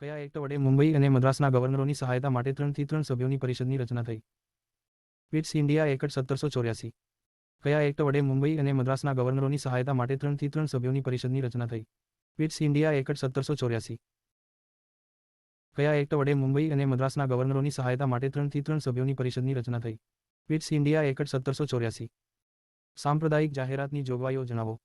કયા એક્ટ વડે મુંબઈ અને મદ્રાસના ગવર્નરોની સહાયતા માટે 3 થી 3 સભ્યોની પરિષદની રચના થઈ? It's India act 1784. કયા એક્ટ વડે મુંબઈ અને મદ્રાસના ગવર્નરોની સહાયતા માટે 3થી 3 સભ્યોની પરિષદની રચના થઈ? It's India act 1784. કયા એક્ટ વડે મુંબઈ અને મદ્રાસના ગવર્નરોની સહાયતા માટે 3થી 3 સભ્યોની પરિષદની રચના થઈ? It's India act 1784. સાંપ્રદાયિક જાહેરાતની જોગવાઈઓ જણાવો.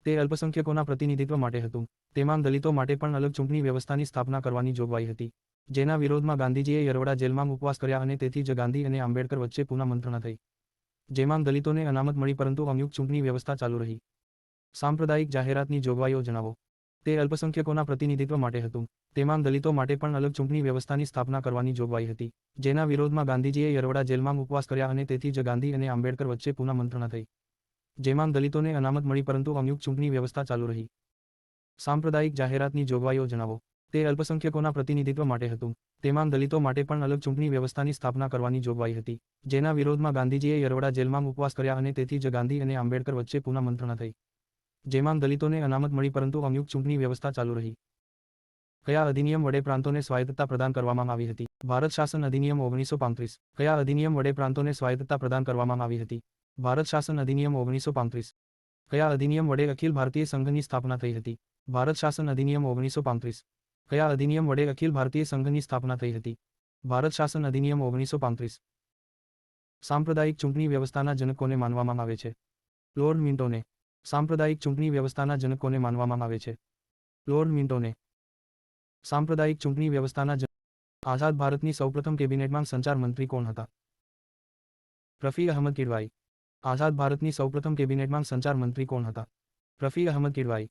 તે અલ્પસંખ્યકોના પ્રતિનિધિત્વ માટે હતું. તેમાં દલિતો માટે પણ અલગ ચૂંટણી વ્યવસ્થાની સ્થાપના કરવાની જોગવાઈ હતી, જેના વિરોધમાં ગાંધીજીએ યરવડા જેલમાં ઉપવાસ કર્યા અને તેથી જ ગાંધી અને આંબેડકર વચ્ચે પુનઃ મંત્રણા થઈ, જેમાં દલિતોને અનામત મળી પરંતુ અમુક ચૂંટણી વ્યવસ્થા ચાલુ રહી. સાંપ્રદાયિક જાહેરાતની જોગવાઈઓ જણાવો. તે અલ્પસંખ્યકોના પ્રતિનિધિત્વ માટે હતું. તેમાં દલિતો માટે પણ અલગ ચૂંટણી વ્યવસ્થાની સ્થાપના કરવાની જોગવાઈ હતી, જેના વિરોધમાં ગાંધીજીએ યરવડા જેલમાં ઉપવાસ કર્યા અને તેથી જ ગાંધી અને આંબેડકર વચ્ચે પુનઃ મંત્રણા થઈ, જેમાં દલિતોને અનામત મળી પરંતુ અમુક ચૂંટણી વ્યવસ્થા ચાલુ રહી. સાંપ્રદાયિક જાહેરાતની જોગવાઈઓ જણાવો. તે અલ્પસંખ્યકોના પ્રતિનિધિત્વ માટે હતું. તેમાં દલિતો માટે પણ અલગ ચૂંટણી વ્યવસ્થાની સ્થાપના કરવાની જોગવાઈ હતી, જેના વિરોધમાં ગાંધીજીએ યરવડા જેલમાં ઉપવાસ કર્યા અને તેથી જ ગાંધી અને આંબેડકર વચ્ચે પુનઃ મંત્રણા થઈ, જેમાં દલિતોને અનામત મળી પરંતુ અમુક ચૂંટણી વ્યવસ્થા ચાલુ રહી. કયા અધિનિયમ વડે પ્રાંતોને સ્વાયત્તતા પ્રદાન કરવામાં આવી હતી? ભારત શાસન અધિનિયમ 1935. કયા અધિનિયમ વડે પ્રાંતોને સ્વાયત્તતા પ્રદાન કરવામાં આવી હતી? ભારત શાસન અધિનિયમ 1935. કયા અધિનિયમ વડે અખિલ ભારતીય સંઘની સ્થાપના થઈ હતી? ભારત શાસન અધિનિયમ 1935. કયા અધિનિયમ વડે અખિલ ભારતીય સંઘની સ્થાપના થઈ હતી? ભારત શાસન અધિનિયમ 1935. સાંપ્રદાયિક ચૂંટણી વ્યવસ્થાના જનક કોને માનવામાં આવે છે? લોર્ડ મિન્ટોને. સાંપ્રદાયિક ચૂંટણી વ્યવસ્થાના જનક કોને માનવામાં આવે છે? લોર્ડ મિન્ટોને. સાંપ્રદાયિક ચૂંટણી વ્યવસ્થાના જનક. આઝાદ ભારતની સૌપ્રથમ કેબિનેટમાં સંચાર મંત્રી કોણ હતા? રફી અહમદ કિડવાઈ. આઝાદ ભારતની સૌપ્રથમ કેબિનેટમાં સંચાર મંત્રી કોણ હતા? રફી અહમદ કિડવાઈ.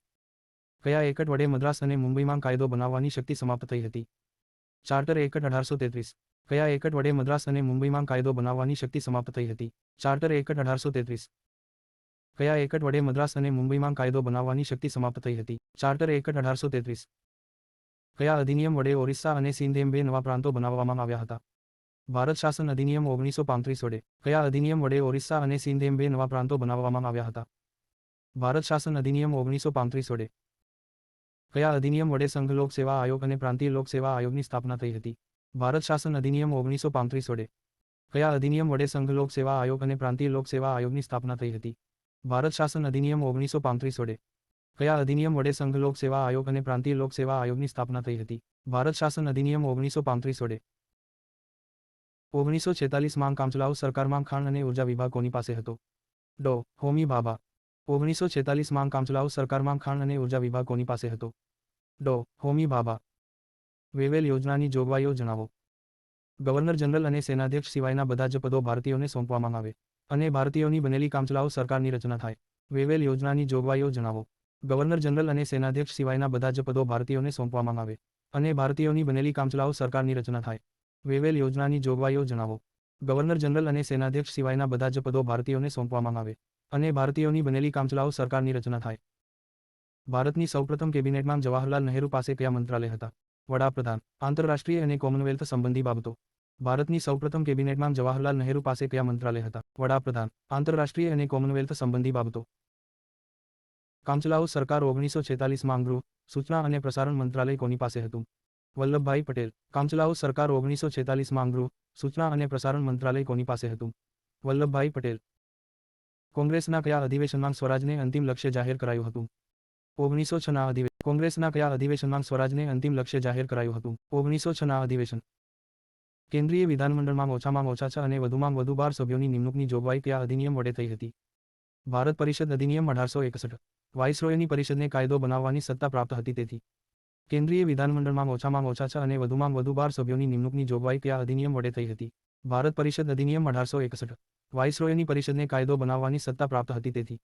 કયા એક્ટ વડે મદ્રાસ અને મુંબઈમાં કાયદો બનાવવાની શક્તિ સમાપ્ત થઈ હતી? Charter act 1833. કયા એક્ટ વડે મદ્રાસ અને મુંબઈમાં કાયદો બનાવવાની શક્તિ સમાપ્ત થઈ હતી? Charter act 1833. કયા એક્ટ વડે મદ્રાસ અને મુંબઈમાં કાયદો બનાવવાની શક્તિ સમાપ્ત થઈ હતી? Charter act 1833. કયા અધિનિયમ વડે ઓરિસ્સા અને સિંધ એમ 2 નવા પ્રાંતો બનાવવામાં આવ્યા હતા? ભારત શાસન અધિનિયમ 1935 વડે. કયા અધિનિયમ વડે ઓરિસ્સા અને સિંધ એમ 2 નવા પ્રાંતો બનાવવામાં આવ્યા હતા? ભારત શાસન અધિનિયમ 1935 વડે. કયા અધિનિયમ વડે સંઘ લોક સેવા આયોગ અને પ્રાંતીય લોક સેવા આયોગની સ્થાપના થઈ હતી? ભારત શાસન અધિનિયમ 1935 વડે. કયા અધિનિયમ વડે સંઘ લોક સેવા આયોગ અને પ્રાંતીય લોક સેવા આયોગની સ્થાપના થઈ હતી? ભારત શાસન અધિનિયમ 1935 વડે. કયા અધિનિયમ વડે સંઘ લોક સેવા આયોગ અને પ્રાંતીય લોક સેવા આયોગની સ્થાપના થઈ હતી? ભારત શાસન અધિનિયમ 1935 વડે. 1946 માં કામચલાઉ સરકારમાં ખાણ અને ઉર્જા વિભાગ કોની પાસે હતો? ડો. હોમી ભાભા. 1946 માં કામચલાઉ સરકારમાં ખાણ અને ઉર્જા વિભાગ કોની પાસે હતો? ડો. હોમી ભાભા. વેવેલ યોજનાની જોગવાઈઓ જણાવો. ગવર્નર જનરલ અને સેનાધ્યક્ષ સિવાયના બધા જ પદો ભારતીયોને સોંપવામાં આવે અને ભારતીયોની બનેલી કામચલાઉ સરકારની રચના થાય. વેવેલ યોજનાની જોગવાઈઓ જણાવો. ગવર્નર જનરલ અને સેનાધ્યક્ષ સિવાયના બધા જ પદો ભારતીયોને સોંપવામાં આવે અને ભારતીયોની બનેલી કામચલાઉ સરકારની રચના થાય. વેવેલ યોજનાની જોગવાઈઓ જણાવો. ગવર્નર જનરલ અને સેનાધ્યક્ષ સિવાયના બધા જ પદો ભારતીયોને સોંપવામાં આવે અને ભારતીયોની બનેલી કામચલાઉ સરકારની રચના થાય. ભારતની સૌપ્રથમ કેબિનેટમાં જવાહરલાલ નહેરુ પાસે કયા મંત્રાલય હતા? વડાપ્રધાન. આંતરરાષ્ટ્રીય અને કોમનવેલ્થ સંબંધી બાબતો. ભારતની સૌપ્રથમ કેબિનેટમાં જવાહરલાલ નહેરુ પાસે કયા મંત્રાલય હતા? વડાપ્રધાન. આંતરરાષ્ટ્રીય અને કોમનવેલ્થ સંબંધી બાબતો. કામચલાઉ સરકાર 1946 માં ગૃહ, સૂચના અને પ્રસારણ મંત્રાલય કોની પાસે હતું? વલ્લભભાઈ પટેલ. કામચલાઉ સરકાર 1946 માં ગૃહ, સૂચના અને પ્રસારણ મંત્રાલય કોની પાસે હતું? વલ્લભભાઈ પટેલ. કોંગ્રેસના કયા અધિવેશનમાં સ્વરાજને અંતિમ લક્ષ્ય જાહેર કરાયું હતું? 1906 ના અધિવેશન. કોંગ્રેસના કયા અધિવેશનમાં સ્વરાજને અંતિમ લક્ષ્ય જાહેર કરાયું હતું? 1906 ના અધિવેશન. કેન્દ્રીય વિધાનમંડળમાં ઓછામાં ઓછા 6 અને વધુમાં વધુ 12 સભ્યોની નિમણૂકની જોગવાઈ કયા અધિનિયમ વડે થઈ હતી? ભારત પરિષદ અધિનિયમ 1861. વાઇસરોયની પરિષદને કાયદો બનાવવાની સત્તા પ્રાપ્ત હતી તેથી. કેન્દ્રીય વિધાનમંડળમાં ઓછામાં ઓછા 6 અને વધુમાં વધુ 12 સભ્યોની નિમણૂકની જોગવાઈ કયા અધિનિયમ વડે થઈ હતી? ભારત પરિષદ અધિનિયમ 1861. વાઇસરોયની પરિષદને કાયદો બનાવવાની સત્તા પ્રાપ્ત હતી તેથી.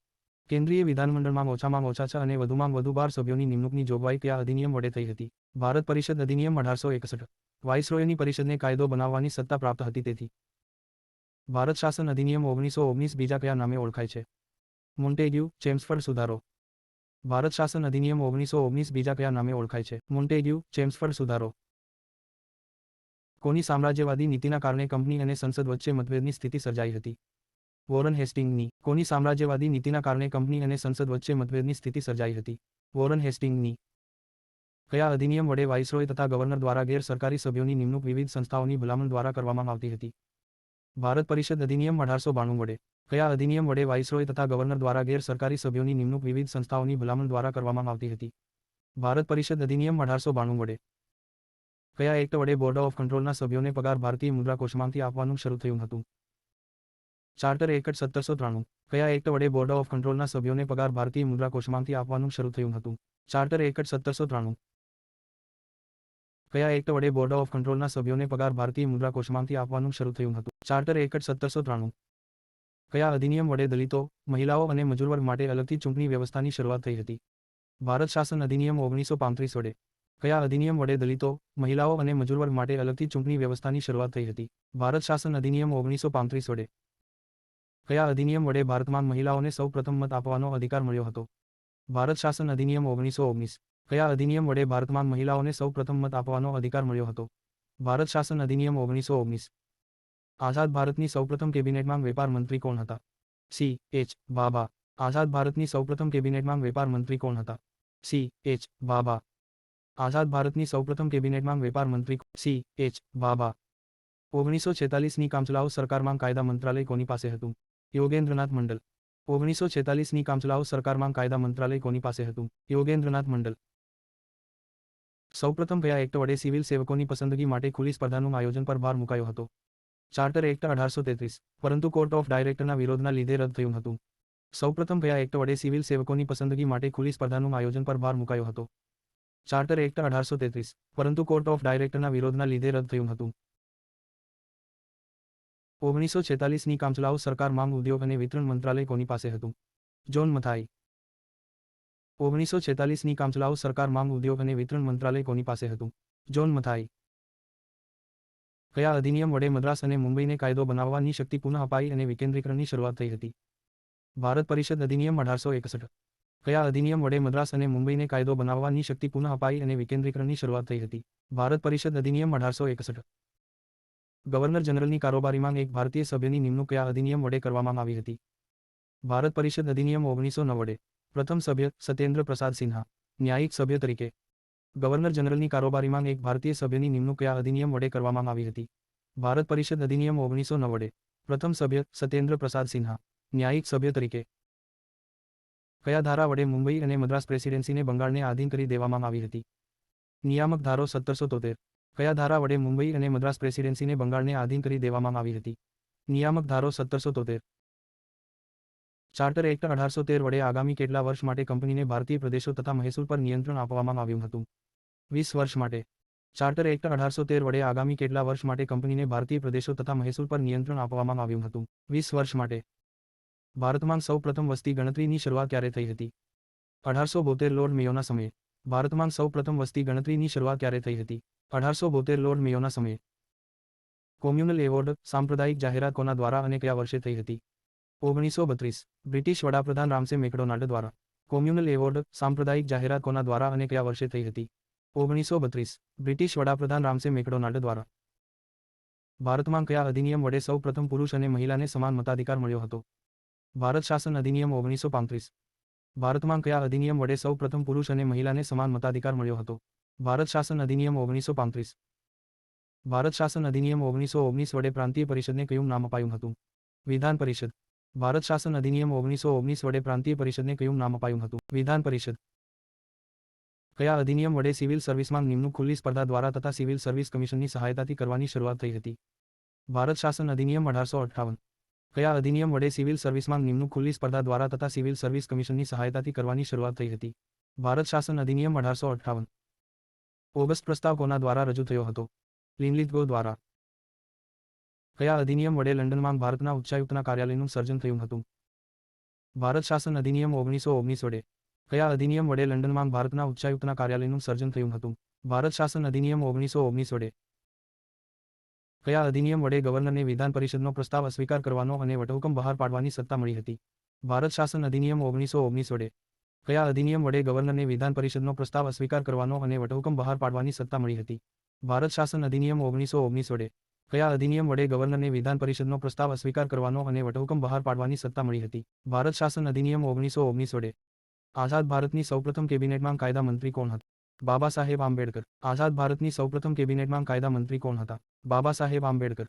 કેન્દ્રીય વિધાનમંડળમાં ઓછામાં ઓછા 6 અને વધુમાં વધુ 12 સભ્યોની નિમણૂકની જોગવાઈ કયા અધિનિયમ વડે થઈ હતી? ભારત પરિષદ અધિનિયમ 1861. વાઇસરોયની પરિષદને કાયદો બનાવવાની સત્તા પ્રાપ્ત હતી તેથી. ભારત શાસન અધિનિયમ 1919 બીજા કયા નામે ઓળખાય છે? મોન્ટેગ્યુ, ચેમ્સફર્ડ સુધારો. ભારત શાસન અધિનિયમ 1919 બીજા કયા નામે ઓળખાય છે? મોન્ટેગ્યુ, ચેમ્સફર્ડ સુધારો. કોની સામ્રાજ્યવાદી નીતિના કારણે કંપની અને સંસદ વચ્ચે મતભેદની સ્થિતિ સર્જાઈ હતી? વોરન હેસ્ટિંગની. કોની સામ્રાજ્યવાદી નીતિના કારણે કંપની અને સંસદ વચ્ચે મતભેદની સ્થિતિ સર્જાઈ હતી? વોરન હેસ્ટિંગની. કયા અધિનિયમ વડે વાઇસરોય તથા ગવર્નર દ્વારા ગેરસરકારી સભ્યોની નિમણૂક વિવિધ સંસ્થાઓની ભલામણ દ્વારા કરવામાં આવતી હતી? ભારત પરિષદ અધિનિયમ 1892 વડે. કયા અધિનિયમ વડે વાઇસરોય તથા ગવર્નર દ્વારા ગેરસરકારી સભ્યોની નિમણૂક વિવિધ સંસ્થાઓની ભલામણ દ્વારા કરવામાં આવતી હતી? ભારત પરિષદ અધિનિયમ 1892 વડે. કયા એક્ટ વડે બોર્ડ ઓફ કંટ્રોલના સભ્યોને પગાર ભારતીય મુદ્રા કોષમાંથી આપવાનું શરૂ થયું હતું? Charter act 1793. કયા એક્ટ વડે બોર્ડ ઓફ કંટ્રોલના સભ્યોને પગાર ભારતીય મુદ્રા કોષમાંથી આપવાનું શરૂ થયું હતું? Charter act 1793. કયા એક્ટ વડે બોર્ડ ઓફ કંટ્રોલના સભ્યોને પગાર ભારતીય મુદ્રા કોષમાંથી આપવાનું શરૂ થયું હતું? Charter act 1793. કયા અધિનિયમ વડે દલિતો, મહિલાઓ અને મજૂર વર્ગ માટે અલગથી ચૂંટણી વ્યવસ્થાની શરૂઆત થઈ હતી? ભારત શાસન અધિનિયમ 1935 વડે. કયા અધિનિયમ વડે દલિતો, મહિલાઓ અને મજૂર વર્ગ માટે અલગથી ચૂંટણી વ્યવસ્થાની શરૂઆત થઈ હતી? ભારત શાસન અધિનિયમ 1935 વડે. કયા અધિનિયમ વડે ભારતમાં મહિલાઓને સૌ પ્રથમ મત આપવાનો અધિકાર મળ્યો હતો? ભારત શાસન અધિનિયમ 1919. કયા અધિનિયમ વડે ભારતમાં મહિલાઓને સૌ પ્રથમ મત આપવાનો અધિકાર મળ્યો હતો? ભારત શાસન અધિનિયમ 1919. આઝાદ ભારતની સૌપ્રથમ કેબિનેટમાં વેપાર મંત્રી કોણ હતા? C H Bhabha. આઝાદ ભારતની સૌપ્રથમ કેબિનેટમાં વેપાર મંત્રી કોણ હતા? C H Bhabha. આઝાદ ભારતની સૌપ્રથમ કેબિનેટમાં વેપાર મંત્રી સી એચ ભાભા. 1946ની કામચલાઉ સરકારમાં કાયદા મંત્રાલય કોની પાસે હતું? યોગેન્દ્રનાથ મંડલ. 1946ની કામચલાઉ સરકારમાં કાયદા મંત્રાલય કોની પાસે હતું? યોગેન્દ્રનાથ મંડલ. સૌપ્રથમ કયા એક્ટ વડે સિવિલ સેવકોની પસંદગી માટે ખુલ્લી સ્પર્ધાનું આયોજન પર ભાર મુકાયો હતો? Charter act 1833. પરંતુ કોર્ટ ઓફ ડાયરેક્ટરના વિરોધના લીધે રદ થયું હતું. સૌપ્રથમ કયા એક્ટ વડે સિવિલ સેવકોની પસંદગી માટે ખુલ્લી સ્પર્ધાનું આયોજન પર ભાર મુકાયો હતો? Charter act 1833. પરંતુ કોર્ટ ઓફ ડાયરેક્ટરના વિરોધના લીધે રદ થયું હતું. 1946ની કામચલાઉ સરકારમાં ઉદ્યોગ અને વિતરણ મંત્રાલય કોની પાસે હતું? જોન મથાઈ. 1946ની કામચલાઉ સરકારમાં ઉદ્યોગ અને વિતરણ મંત્રાલય કોની પાસે હતું? જોન મથાઈ. કયા અધિનિયમ વડે મદ્રાસ અને મુંબઈને કાયદો બનાવવાની શક્તિ પુનઃ અપાઈ અને વિકેન્દ્રીકરણની શરૂઆત થઈ હતી? ભારત પરિષદ અધિનિયમ 1861. કયા અધિનિયમ વડે મદ્રાસ અને મુંબઈને કાયદો બનાવવાની શક્તિ પુનઃ અપાઈ અને વિકેન્દ્રીકરણની શરૂઆત થઈ હતી? ભારત પરિષદ અધિનિયમ 1861. ગવર્નર જનરલની કારોબારીમાં એક ભારતીય સભ્યની નિમણૂક કયા અધિનિયમ વડે કરવામાં આવી હતી? ભારત પરિષદ અધિનિયમ 1909 વડે. પ્રથમ સભ્ય સત્યેન્દ્ર પ્રસાદ સિન્હા, ન્યાયિક સભ્ય તરીકે. ગવર્નર જનરલની કારોબારીમાં એક ભારતીય સભ્યની નિમણૂક કયા અધિનિયમ વડે કરવામાં આવી હતી? ભારત પરિષદ અધિનિયમ 1909 વડે. પ્રથમ સભ્ય સત્યેન્દ્ર પ્રસાદ સિન્હા, ન્યાયિક સભ્ય તરીકે. કયા ધારા વડે મુંબઈ અને મદ્રાસ પ્રેસિડેન્સીને બંગાળને આધીન કરી દેવામાં આવી હતી? નિયામક ધારો 1773. કયા ધારા વડે મુંબઈ અને મદ્રાસ પ્રેસિડેન્સીને બંગાળને આધીન કરી દેવામાં આવી હતી? નિયામક ધારો 1773. ચાર્ટર એક્ટ 1813 વડે આગામી કેટલા વર્ષ માટે કંપનીને ભારતીય પ્રદેશો તથા મહેસૂલ પર નિયંત્રણ આપવામાં આવ્યું હતું? 20 વર્ષ માટે. ચાર્ટર એક્ટ 1813 વડે આગામી કેટલા વર્ષ માટે કંપનીને ભારતીય પ્રદેશો તથા મહેસૂલ પર નિયંત્રણ આપવામાં આવ્યું હતું? 20 વર્ષ માટે. ભારતમાં સૌ પ્રથમ વસ્તી ગણતરીની શરૂઆત ક્યારે થઈ હતી? 1872 લોર્ડ મેયોના સમયે. ભારતમાં સૌ પ્રથમ વસ્તી ગણતરીની શરૂઆત ક્યારે થઈ હતી? 1872 લોર્ડ મેયોના સમયે. કોમ્યુનલ એવોર્ડ સાંપ્રદાયિક જાહેરાત કોના દ્વારા અને કયા વર્ષે થઈ હતી? 1932. બ્રિટિશ વડાપ્રધાન રામસે મેકડોનાલ્ડ દ્વારા. કોમ્યુનલ એવોર્ડ સાંપ્રદાયિક જાહેરાત કોના દ્વારા અને કયા વર્ષે થઈ હતી? 1932. બ્રિટિશ વડાપ્રધાન રામસે મેકડોનાલ્ડ દ્વારા. ભારતમાં કયા અધિનિયમ વડે સૌ પ્રથમ પુરુષ અને મહિલાને સમાન મતાધિકાર મળ્યો હતો? ભારત શાસન અધિનિયમ 1935. ભારતમાં કયા અધિનિયમ વડે સૌ પ્રથમ પુરુષ અને મહિલાને સમાન મતાધિકાર મળ્યો હતો? ભારત શાસન અધિનિયમ 1935. ભારત શાસન અધિનિયમ 1919 વડે પ્રાંતીય પરિષદને કયું નામ અપાયું હતું? વિધાન પરિષદ. ભારત શાસન અધિનિયમ 1919 વડે પ્રાંતીય પરિષદને કયું નામ અપાયું હતું? વિધાન પરિષદ. કયા અધિનિયમ વડે સિવિલ સર્વિસમાં નિમણૂક ખુલ્લી સ્પર્ધા દ્વારા તથા સિવિલ સર્વિસ કમિશનની સહાયતાથી કરવાની શરૂઆત થઈ હતી? ભારત શાસન અધિનિયમ 1858. કયા અધિનિયમ વડે સિવિલ સર્વિસમાં નિમણૂક ખુલ્લી સ્પર્ધા દ્વારા તથા સિવિલ સર્વિસ કમિશનની સહાયતાથી કરવાની શરૂઆત થઈ હતી? ભારત શાસન અધિનિયમ 1858. ઓગસ્ટ પ્રસ્તાવ કોના દ્વારા રજૂ થયો હતો? લિનલિથગો દ્વારા. કયા અધિનિયમ વડે લંડનમાં ભારતના ઉચ્ચાયુક્તના કાર્યાલયનું સર્જન થયું હતું? ભારત શાસન અધિનિયમ 1919 વડે. કયા અધિનિયમ વડે લંડનમાં ભારતના ઉચ્ચાયુક્તના કાર્યાલયનું સર્જન થયું હતું? ભારત શાસન અધિનિયમ 1919 વડે. કયા અધિનિયમ વડે ગવર્નરને વિધાન પરિષદનો પ્રસ્તાવ અસ્વીકાર કરવાનો અને વટહુકમ બહાર પાડવાની સત્તા મળી હતી? ભારત શાસન અધિનિયમ 1919 વડે. કયા અધિનિયમ વડે ગવર્નરને વિધાન પરિષદનો પ્રસ્તાવ અસ્વીકાર કરવાનો અને વટહુકમ બહાર પાડવાની સત્તા મળી હતી? ભારત શાસન અધિનિયમ 1919 વડે. કયા અધિનિયમ વડે ગવર્નરને વિધાન પરિષદનો પ્રસ્તાવ અસ્વીકાર કરવાનો અને વટહુકમ બહાર પાડવાની સત્તા મળી હતી? ભારત શાસન અધિનિયમ 1919 વડે. આઝાદ ભારતની સૌપ્રથમ કેબિનેટમાં કાયદા મંત્રી કોણ હતા? બાબા સાહેબ આંબેડકર. આઝાદ ભારતની સૌપ્રથમ કેબિનેટમાં કાયદા મંત્રી કોણ હતા? બાબા સાહેબ આંબેડકર.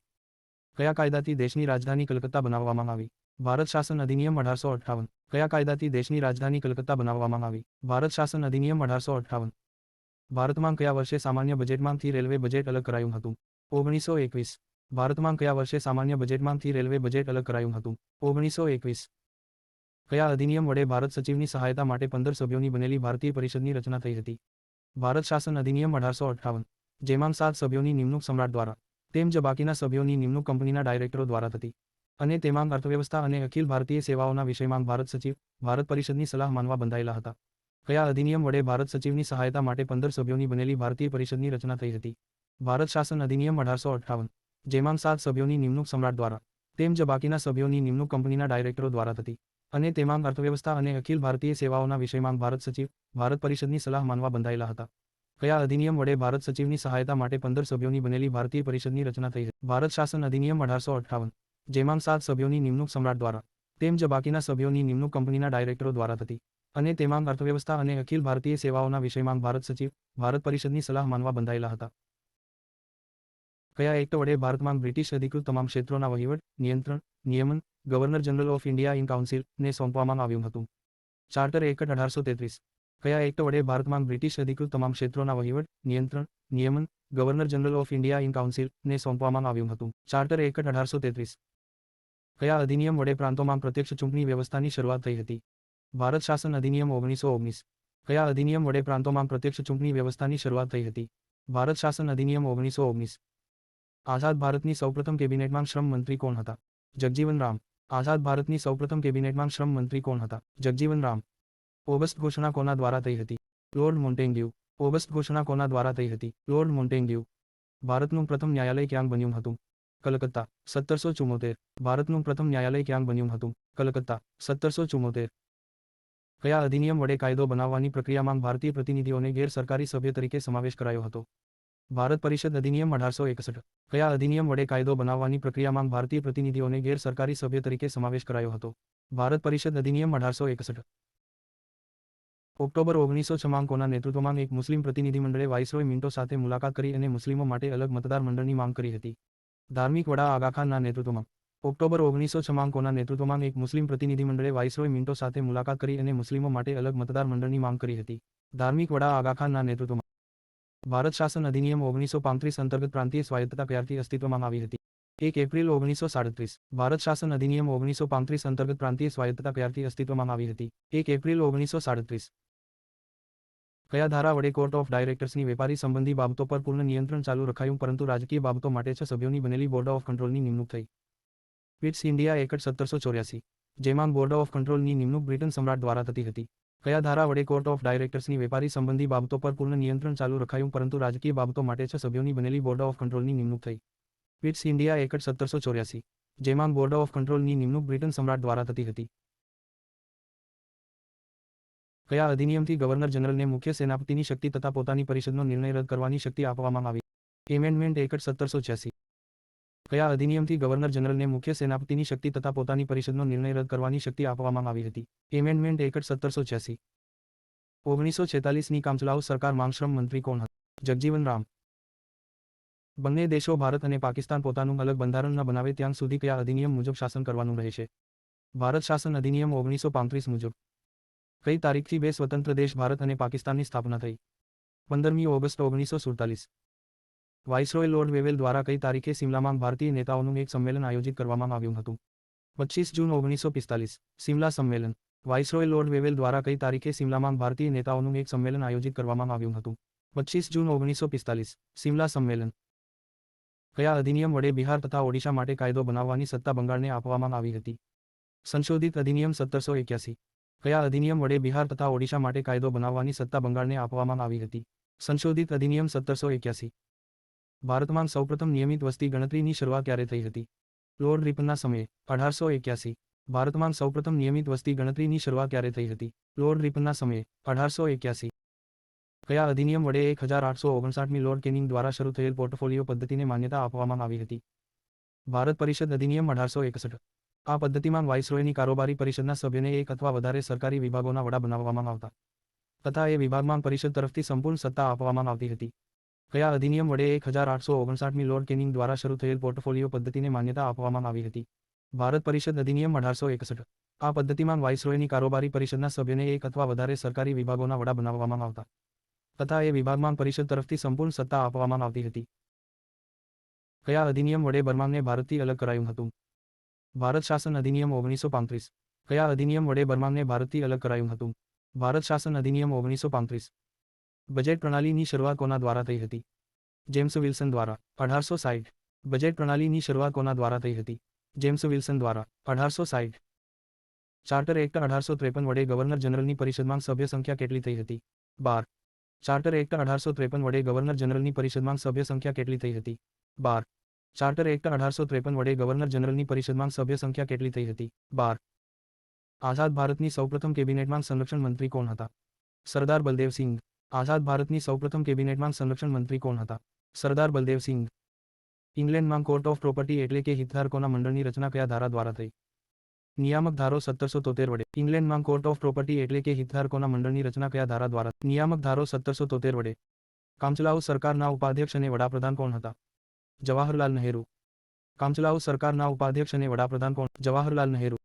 કયા કાયદાથી દેશની રાજધાની કલકત્તા બનાવવામાં આવી? ભારત શાસન અધિનિયમ 1858. કયા કાયદાથી દેશની રાજધાની કલકત્તા બનાવવામાં આવી? ભારત શાસન અધિનિયમ 1858. ભારતમાં કયા વર્ષે સામાન્ય બજેટમાંથી રેલવે બજેટ અલગ કરાયું હતું? 1921. ભારતમાં કયા વર્ષે સામાન્ય બજેટમાંથી રેલવે બજેટ અલગ કરાયું હતું? 1921. કયા અધિનિયમ વડે ભારત સચિવની સહાયતા માટે 15 સભ્યોની બનેલી ભારતીય પરિષદની રચના થઈ હતી? ભારત શાસન અધિનિયમ 1858. જેમાં 7 સભ્યોની નિમણૂક સમ્રાટ દ્વારા, તેમજ બાકીના સભ્યોની નિમણૂક કંપનીના ડાયરેક્ટરો દ્વારા થતી, અને તેમાં અર્થવ્યવસ્થા અને અખિલ ભારતીય સેવાઓના વિષયમાં ભારત સચિવ, ભારત પરિષદની સલાહ માનવા બંધાયેલા હતા. કયા અધિનિયમ વડે ભારત સચિવની સહાયતા માટે 15 સભ્યોની બનેલી ભારતીય પરિષદની રચના થઈ હતી? ભારત શાસન અધિનિયમ 1858. જેમાં 7 સભ્યોની નિમણૂક સમ્રાટ દ્વારા, તેમજ બાકીના સભ્યોની નિમણૂક કંપનીના ડાયરેક્ટરો દ્વારા થતી, અને તેમાં અર્થવ્યવસ્થા અને અખિલ ભારતીય સેવાઓના વિષયમાં ભારત સચિવ, ભારત પરિષદની સલાહ માનવા બંધાયેલા હતા. કયા અધિનિયમ વડે ભારત સચિવની સહાયતા માટે 15 સભ્યોની બનેલી ભારતીય પરિષદની રચના થઈ હતી? ભારત શાસન અધિનિયમ 1858. જેમાં 7 સભ્યોની નિમણૂક સમ્રાટ દ્વારા, તેમજ બાકીના સભ્યોની નિમણૂક કંપનીના ડાયરેક્ટરો દ્વારા થતી, અને તેમાં અર્થવ્યવસ્થા અને અખિલ ભારતીય સેવાઓના વિષયમાં ભારત સચિવ, ભારત પરિષદની સલાહ માનવા બંધાયેલા હતા. કયા એક્ટ વડે ભારતમાં બ્રિટિશ અધિકૃત તમામ ક્ષેત્રોના વહીવટ, નિયંત્રણ, નિયમન governor general of India in council ને સોંપવામાં આવ્યું હતું? Charter act 1833. કયા એક્ટ વડે ભારતમાં બ્રિટિશ અધિકૃત તમામ ક્ષેત્રોના વહીવટ, નિયંત્રણ, નિયમન governor general of India in council ને સોંપવામાં આવ્યું હતું? Charter act 1833. કયા અધિનિયમ વડે પ્રાંતોમાં પ્રત્યક્ષ ચૂંટણી વ્યવસ્થાની શરૂઆત થઈ હતી? ભારત શાસન અધિનિયમ 1919. કયા અધિનિયમ વડે પ્રાંતોમાં પ્રત્યક્ષ ચૂંટણી વ્યવસ્થાની શરૂઆત થઈ હતી? ભારત શાસન અધિનિયમ 1919. આઝાદ ભારતની સૌપ્રથમ કેબિનેટમાં શ્રમ મંત્રી કોણ હતા? જગજીવન રામ. આઝાદ ભારતની સૌપ્રથમ કેબિનેટમાં શ્રમ મંત્રી કોણ હતા? જગજીવન રામ. ઓગસ્ટ ઘોષણા કોના દ્વારા થઈ હતી? Lord Montagu. ઓગસ્ટ ઘોષણા કોના દ્વારા થઈ હતી? Lord Montagu. ભારતનું પ્રથમ ન્યાયાલય ક્યાં બન્યું હતું? કલકત્તા. 1774. ભારતનું પ્રથમ ન્યાયાલય ક્યાં બન્યું હતું? કલકત્તા. 1774. કયા અધિનિયમ વડે કાયદો બનાવવાની પ્રક્રિયામાં ભારતીય પ્રતિનિધિઓને ગેરસરકારી સભ્ય તરીકે સમાવેશ કરાયો હતો? ભારત પરિષદ અધિનિયમ 1861. કયા અધિનિયમ વડે કાયદો બનાવવાની પ્રક્રિયામાં ભારતીય પ્રતિનિધિઓને ગેરસરકારી સભ્ય તરીકે સમાવેશ કરાયો હતો? ભારત પરિષદ અધિનિયમ 1861. ઓક્ટોબર 1906 કોના નેતૃત્વમાં એક મુસ્લિમ પ્રતિનિધિમંડળે વાઇસરોય મિન્ટો સાથે મુલાકાત કરી અને મુસ્લિમો માટે અલગ મતદાર મંડળની માંગ કરી હતી? ધાર્મિક વડા આગા ખાનના નેતૃત્વમાં. ઓક્ટોબર 1906 કોના નેતૃત્વમાં એક મુસ્લિમ પ્રતિનિધિમંડળે વાઇસરોય મિન્ટો સાથે મુલાકાત કરી અને મુસ્લિમો માટે અલગ મતદાર મંડળની માંગ કરી હતી? ધાર્મિક વડા આગા ખાનના નેતૃત્વમાં. ભારત શાસન અધિનિયમ 1935 અંતર્ગત પ્રાંતીય સ્વાયત્તતા ક્યારથી અસ્તિત્વમાં આવી હતી? 1 એપ્રિલ 1937. ભારત શાસન અધિનિયમ 1935 અંતર્ગત પ્રાંતીય સ્વાયત્તતા ક્યારથી અસ્તિત્વમાં આવી હતી? 1 એપ્રિલ 1937. કયા ધારા વડે કોર્ટ ઓફ ડાયરેક્ટર્સની વેપારી સંબંધી બાબતો પર પૂર્ણ નિયંત્રણ ચાલુ રખાયું પરંતુ રાજકીય બાબતો માટે 6 સભ્યોની બનેલી બોર્ડ ઓફ કંટ્રોલની નિમણૂક થઈ? Pitt's India act 1784. જેમાં બોર્ડ ઓફ કંટ્રોલની નિમણૂક બ્રિટન સમ્રાટ દ્વારા થતી હતી. કયા ધારા વડે કોર્ટ ઓફ ડાયરેક્ટર્સની વેપારી સંબંધી બાબતો પર પૂર્ણ નિયંત્રણ ચાલુ રખાયું પરંતુ રાજકીય બાબતો માટે 6 સભ્યોની બનેલી બોર્ડ ઓફ કંટ્રોલની નિમણૂક થઈ? Pitt's India act 1784. જેમાં બોર્ડ ઓફ કંટ્રોલની નિમણૂક બ્રિટન સમ્રાટ દ્વારા થતી હતી. કયા અધિનિયમથી ગવર્નર જનરલને મુખ્ય સેનાપતિની શક્તિ તથા પોતાની પરિષદનો નિર્ણય રદ કરવાની શક્તિ આપવામાં આવી? Amendment act 1786. કયા અધિનિયમથી ગવર્નર જનરલને મુખ્ય સેનાપતિની શક્તિ તથા પોતાની પરિષદનો નિર્ણય રદ કરવાની શક્તિ આપવામાં આવી હતી? Amendment act 1786. 1946ની કામચલાઉ સરકારમાં શ્રમ મંત્રી કોણ હતા? જગજીવન રામ. બંને દેશો ભારત અને પાકિસ્તાન પોતાનું અલગ બંધારણ ન બનાવે ત્યાં સુધી કયા અધિનિયમ મુજબ શાસન કરવાનું રહેશે? ભારત શાસન અધિનિયમ 1935 મુજબ. કઈ તારીખથી 2 સ્વતંત્ર દેશ ભારત અને પાકિસ્તાનની સ્થાપના થઈ? 15મી ઓગસ્ટ 1947. વાઇસરોય લોર્ડ વેવેલ દ્વારા કઈ તારીખે સિમલામાં ભારતીય નેતાઓનું એક સંમેલન આયોજિત કરવામાં આવ્યું હતું? 25 જૂન 1945. સિમલા સંમેલન. વાઇસરોય લોર્ડ વેવેલ દ્વારા કઈ તારીખે સિમલામાં ભારતીય નેતાઓનું એક સંમેલન આયોજિત કરવામાં આવ્યું હતું? 25 જૂન 1945. સિમલા સંમેલન. કયા અધિનિયમ વડે બિહાર તથા ઓડિશા માટે કાયદો બનાવવાની સત્તા બંગાળને આપવામાં આવી હતી? સંશોધિત અધિનિયમ 1781. કયા અધિનિયમ વડે બિહાર તથા ઓડિશા માટે કાયદો બનાવવાની સત્તા બંગાળને આપવામાં આવી હતી? સંશોધિત અધિનિયમ 1781. ભારતમાં સૌપ્રથમ નિયમિત વસ્તી ગણતરીની શરૂઆત ક્યારે થઈ હતી? લોર્ડ રિપનના સમયે. 1881. ભારતમાં સૌપ્રથમ નિયમિત વસ્તી ગણતરીની શરૂઆત ક્યારે થઈ હતી? લોર્ડ રિપનના સમયે. 1881. કયા અધિનિયમ વડે 1859મી લોર્ડ કેનિંગ દ્વારા શરૂ થયેલ પોર્ટફોલિયો પદ્ધતિને માન્યતા આપવામાં આવી હતી? ભારત પરિષદ અધિનિયમ 1861. આ પદ્ધતિમાં વાઇસરોયની કારોબારી પરિષદના સભ્યને એક અથવા વધારે સરકારી વિભાગોના વડા બનાવવામાં આવતા. તથા એ વિભાગમાં પરિષદ તરફથી સંપૂર્ણ સત્તા આપવામાં આવતી હતી. કયા અધિનિયમ વડે 1859મી લોર્ડ કેનિંગ દ્વારા શરૂ થયેલ પોર્ટફોલિયો પદ્ધતિને માન્યતા આપવામાં આવી હતી? ભારત પરિષદ અધિનિયમ 1861. આ પદ્ધતિમાં વાઇસરોયની કારોબારી પરિષદના સભ્યને એક અથવા વધારે સરકારી વિભાગોના વડા બનાવવામાં આવતા તથા એ વિભાગમાં પરિષદ તરફથી સંપૂર્ણ સત્તા આપવામાં આવતી હતી. કયા અધિનિયમ વડે બર્માને ભારતથી અલગ કરાયું હતું? ભારત શાસન અધિનિયમ 1935. કયા અધિનિયમ વડે બર્માને ભારતથી અલગ કરાયું હતું? ભારત શાસન અધિનિયમ 1935. બજેટ પ્રણાલીની શરૂઆત કોના દ્વારા થઈ હતી? જેમ્સ વિલ્સન દ્વારા. 1860. બજેટ પ્રણાલીની શરૂઆત કોના દ્વારા થઈ હતી? જેમ્સ વિલ્સન દ્વારા. 1860. ચાર્ટર એક્ટ 1853 વડે ગવર્નર જનરલની પરિષદમાં સભ્ય સંખ્યા કેટલી થઈ હતી? 12. ચાર્ટર એક્ટ 1853 વડે ગવર્નર જનરલની પરિષદમાં સભ્ય સંખ્યા કેટલી થઈ હતી? 12. ચાર્ટર એક્ટ 1853 વડે ગવર્નર જનરલની પરિષદમાં સભ્ય સંખ્યા કેટલી થઈ હતી? 12. આઝાદ ભારતની સૌપ્રથમ કેબિનેટમાં સંરક્ષણ મંત્રી કોણ હતા? સરદાર બલદેવસિંઘ. આઝાદ ભારતની સૌપ્રથમ કેબિનેટમાં સંરક્ષણ મંત્રી કોણ હતા? સરદાર બલદેવસિંઘ. ઇંગ્લેન્ડમાં કોર્ટ ઓફ પ્રોપર્ટી એટલે કે હિતધારકોના મંડળની રચના કયા ધારા દ્વારા થઈ? નિયામક ધારો 1773 વડે. ઇંગ્લેન્ડમાં કોર્ટ ઓફ પ્રોપર્ટી એટલે કે હિતધારકોના મંડળની રચના કયા ધારા દ્વારા? નિયામક ધારો 1773 વડે. કામચલાઉ સરકારના ઉપાધ્યક્ષ અને વડાપ્રધાન કોણ હતા? જવાહરલાલ નહેરુ. કામચલાઉ સરકારના ઉપાધ્યક્ષ અને વડાપ્રધાન કોણ? જવાહરલાલ નહેરુ.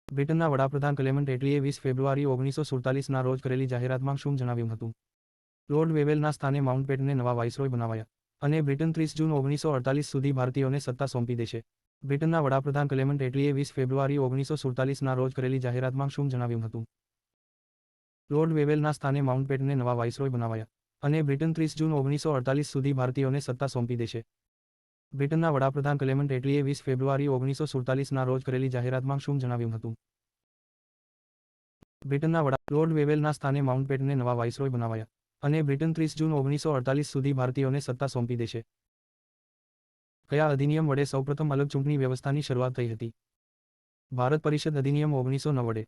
બ્રિટનના વડાપ્રધાન ક્લેમન્ટ એટલીએ 20 ફેબ્રુઆરી 1947ના રોજ કરેલી જાહેરાતમાં શું જણાવ્યું હતું? લોર્ડ વેવેલના સ્થાને માઉન્ટબેટનને નવા વાઇસરોય બનાવાયા અને બ્રિટન 30 જૂન 1948 સુધી ભારતીયોને સત્તા સોંપી દેશે. બ્રિટનના વડાપ્રધાન ક્લેમન્ટ એટલીએ 20 ફેબ્રુઆરી 1947ના રોજ કરેલી જાહેરાતમાં શું જણાવ્યું હતું? લોર્ડ વેવેલના સ્થાને માઉન્ટબેટનને નવા વાઇસરોય બનાવાયા અને બ્રિટન 30 જૂન 1948 સુધી ભારતીયોને સત્તા સોંપી દેશે. બ્રિટનના વડાપ્રધાન ક્લેમન્ટ એટલીએ 20 ફેબ્રુઆરી 1947ના રોજ કરેલી જાહેરાતમાં શું જણાવ્યું હતું? બ્રિટનના લોર્ડ વેવેલના સ્થાને માઉન્ટબેટનને નવા વાઇસરોય બનાવાયા અને બ્રિટન 30 જૂન 1948 સુધી ભારતીયોને સત્તા સોંપી દેશે. કયા અધિનિયમ વડે સૌપ્રથમ અલગ ચૂંટણી વ્યવસ્થાની શરૂઆત થઈ હતી? ભારત પરિષદ અધિનિયમ 1909 વડે.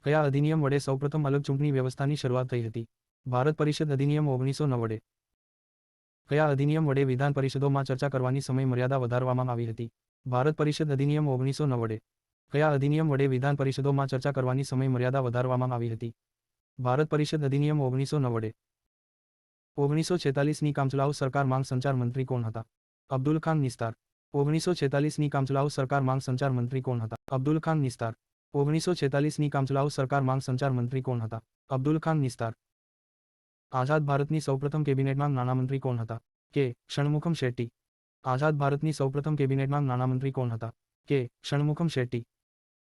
કયા અધિનિયમ વડે સૌપ્રથમ અલગ ચૂંટણી વ્યવસ્થાની શરૂઆત થઈ હતી? ભારત પરિષદ અધિનિયમ 1909 વડે. કયા અધિનિયમ વડે વિધાન પરિષદોમાં ચર્ચા કરવાની સમય મર્યાદા વધારવામાં આવી હતી? ભારત પરિષદ અધિનિયમ 1909 વડે. કયા અધિનિયમ વડે વિધાન પરિષદોમાં ચર્ચા કરવાની સમય મર્યાદા વધારવામાં આવી હતી? ભારત પરિષદ અધિનિયમ 1909 વડે. 1946ની કામચલાઉ સરકાર માંગ સંચાર મંત્રી કોણ હતા? અબ્દુલ ખાન નિસ્તાર. 1946ની કામચલાઉ સરકાર માંગ સંચાર મંત્રી કોણ હતા? અબ્દુલ ખાન નિસ્તાર. 1946ની કામચલાઉ સરકાર માંગ સંચાર મંત્રી કોણ હતા? અબ્દુલ ખાન નિસ્તાર. આઝાદ ભારતની સૌપ્રથમ કેબિનેટમાં નાણામંત્રી કોણ હતા? કે. ષણમુખમ શેટ્ટી. આઝાદ ભારતની સૌપ્રથમ કેબિનેટમાં નાણામંત્રી કોણ હતા? કે. ષણમુખમ શેટ્ટી.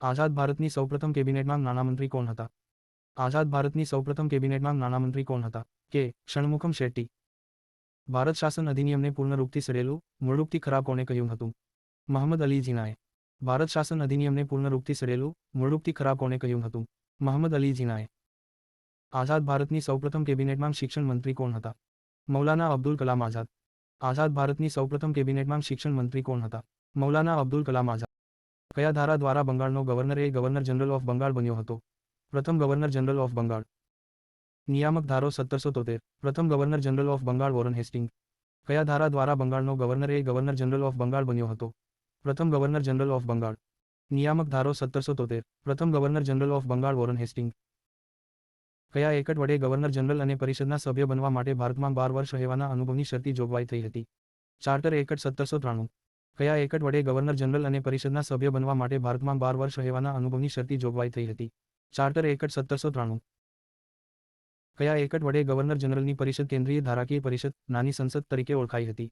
આઝાદ ભારતની સૌપ્રથમ કેબિનેટમાં નાણામંત્રી કોણ હતા? આઝાદ ભારતની સૌપ્રથમ કેબિનેટમાં નાણામંત્રી કોણ હતા? કે. ષણમુખમ શેટ્ટી. ભારત શાસન અધિનિયમને પૂર્ણ રૂપથી સડેલું, મૂળ રૂપથી ખરાબ કોણે કહ્યું હતું? મહંમદ અલી જીનાએ. ભારત શાસન અધિનિયમને પૂર્ણ રૂપથી સડેલું, મૂળ રૂપથી ખરાબ કોણે કહ્યું હતું? મહંમદ અલી જીનાએ. આઝાદ ભારતની સૌપ્રથમ કેબિનેટમાં શિક્ષણ મંત્રી કોણ હતા? મૌલાના અબ્દુલ કલામ આઝાદ. આઝાદ ભારતની સૌપ્રથમ કેબિનેટમાં શિક્ષણ મંત્રી કોણ હતા? મૌલાના અબ્દુલ કલામ આઝાદ. કયા ધારા દ્વારા બંગાળનો ગવર્નર એ ગવર્નર જનરલ ઓફ બંગાળ બન્યો હતો? પ્રથમ ગવર્નર જનરલ ઓફ બંગાળ. નિયામક ધારો 1773. પ્રથમ governor general of Bengal Warren Hastings. કયા ધારા દ્વારા બંગાળનો ગવર્નર એ ગવર્નર જનરલ ઓફ બંગાળ બન્યો હતો? પ્રથમ ગવર્નર જનરલ ઓફ બંગાળ. નિયામક ધારો 1773. પ્રથમ governor general of Bengal Warren Hastings. કયા એકટ વડે ગવર્નર જનરલ અને પરિષદના સભ્ય બનવા માટે ભારતમાં 12 વર્ષ રહેવાના અનુભવની શરતી જોગવાઈ થઈ હતી? Charter act 1793. કયા એકટ વડે ગવર્નર જનરલ અને પરિષદના સભ્ય બનવા માટે ભારતમાં 12 વર્ષ રહેવાના અનુભવની શરતી જોગવાઈ થઈ હતી? Charter act 1793. કયા એકટ વડે ગવર્નર જનરલની પરિષદ કેન્દ્રીય ધારાકીય પરિષદ, નાની સંસદ તરીકે ઓળખાઈ હતી?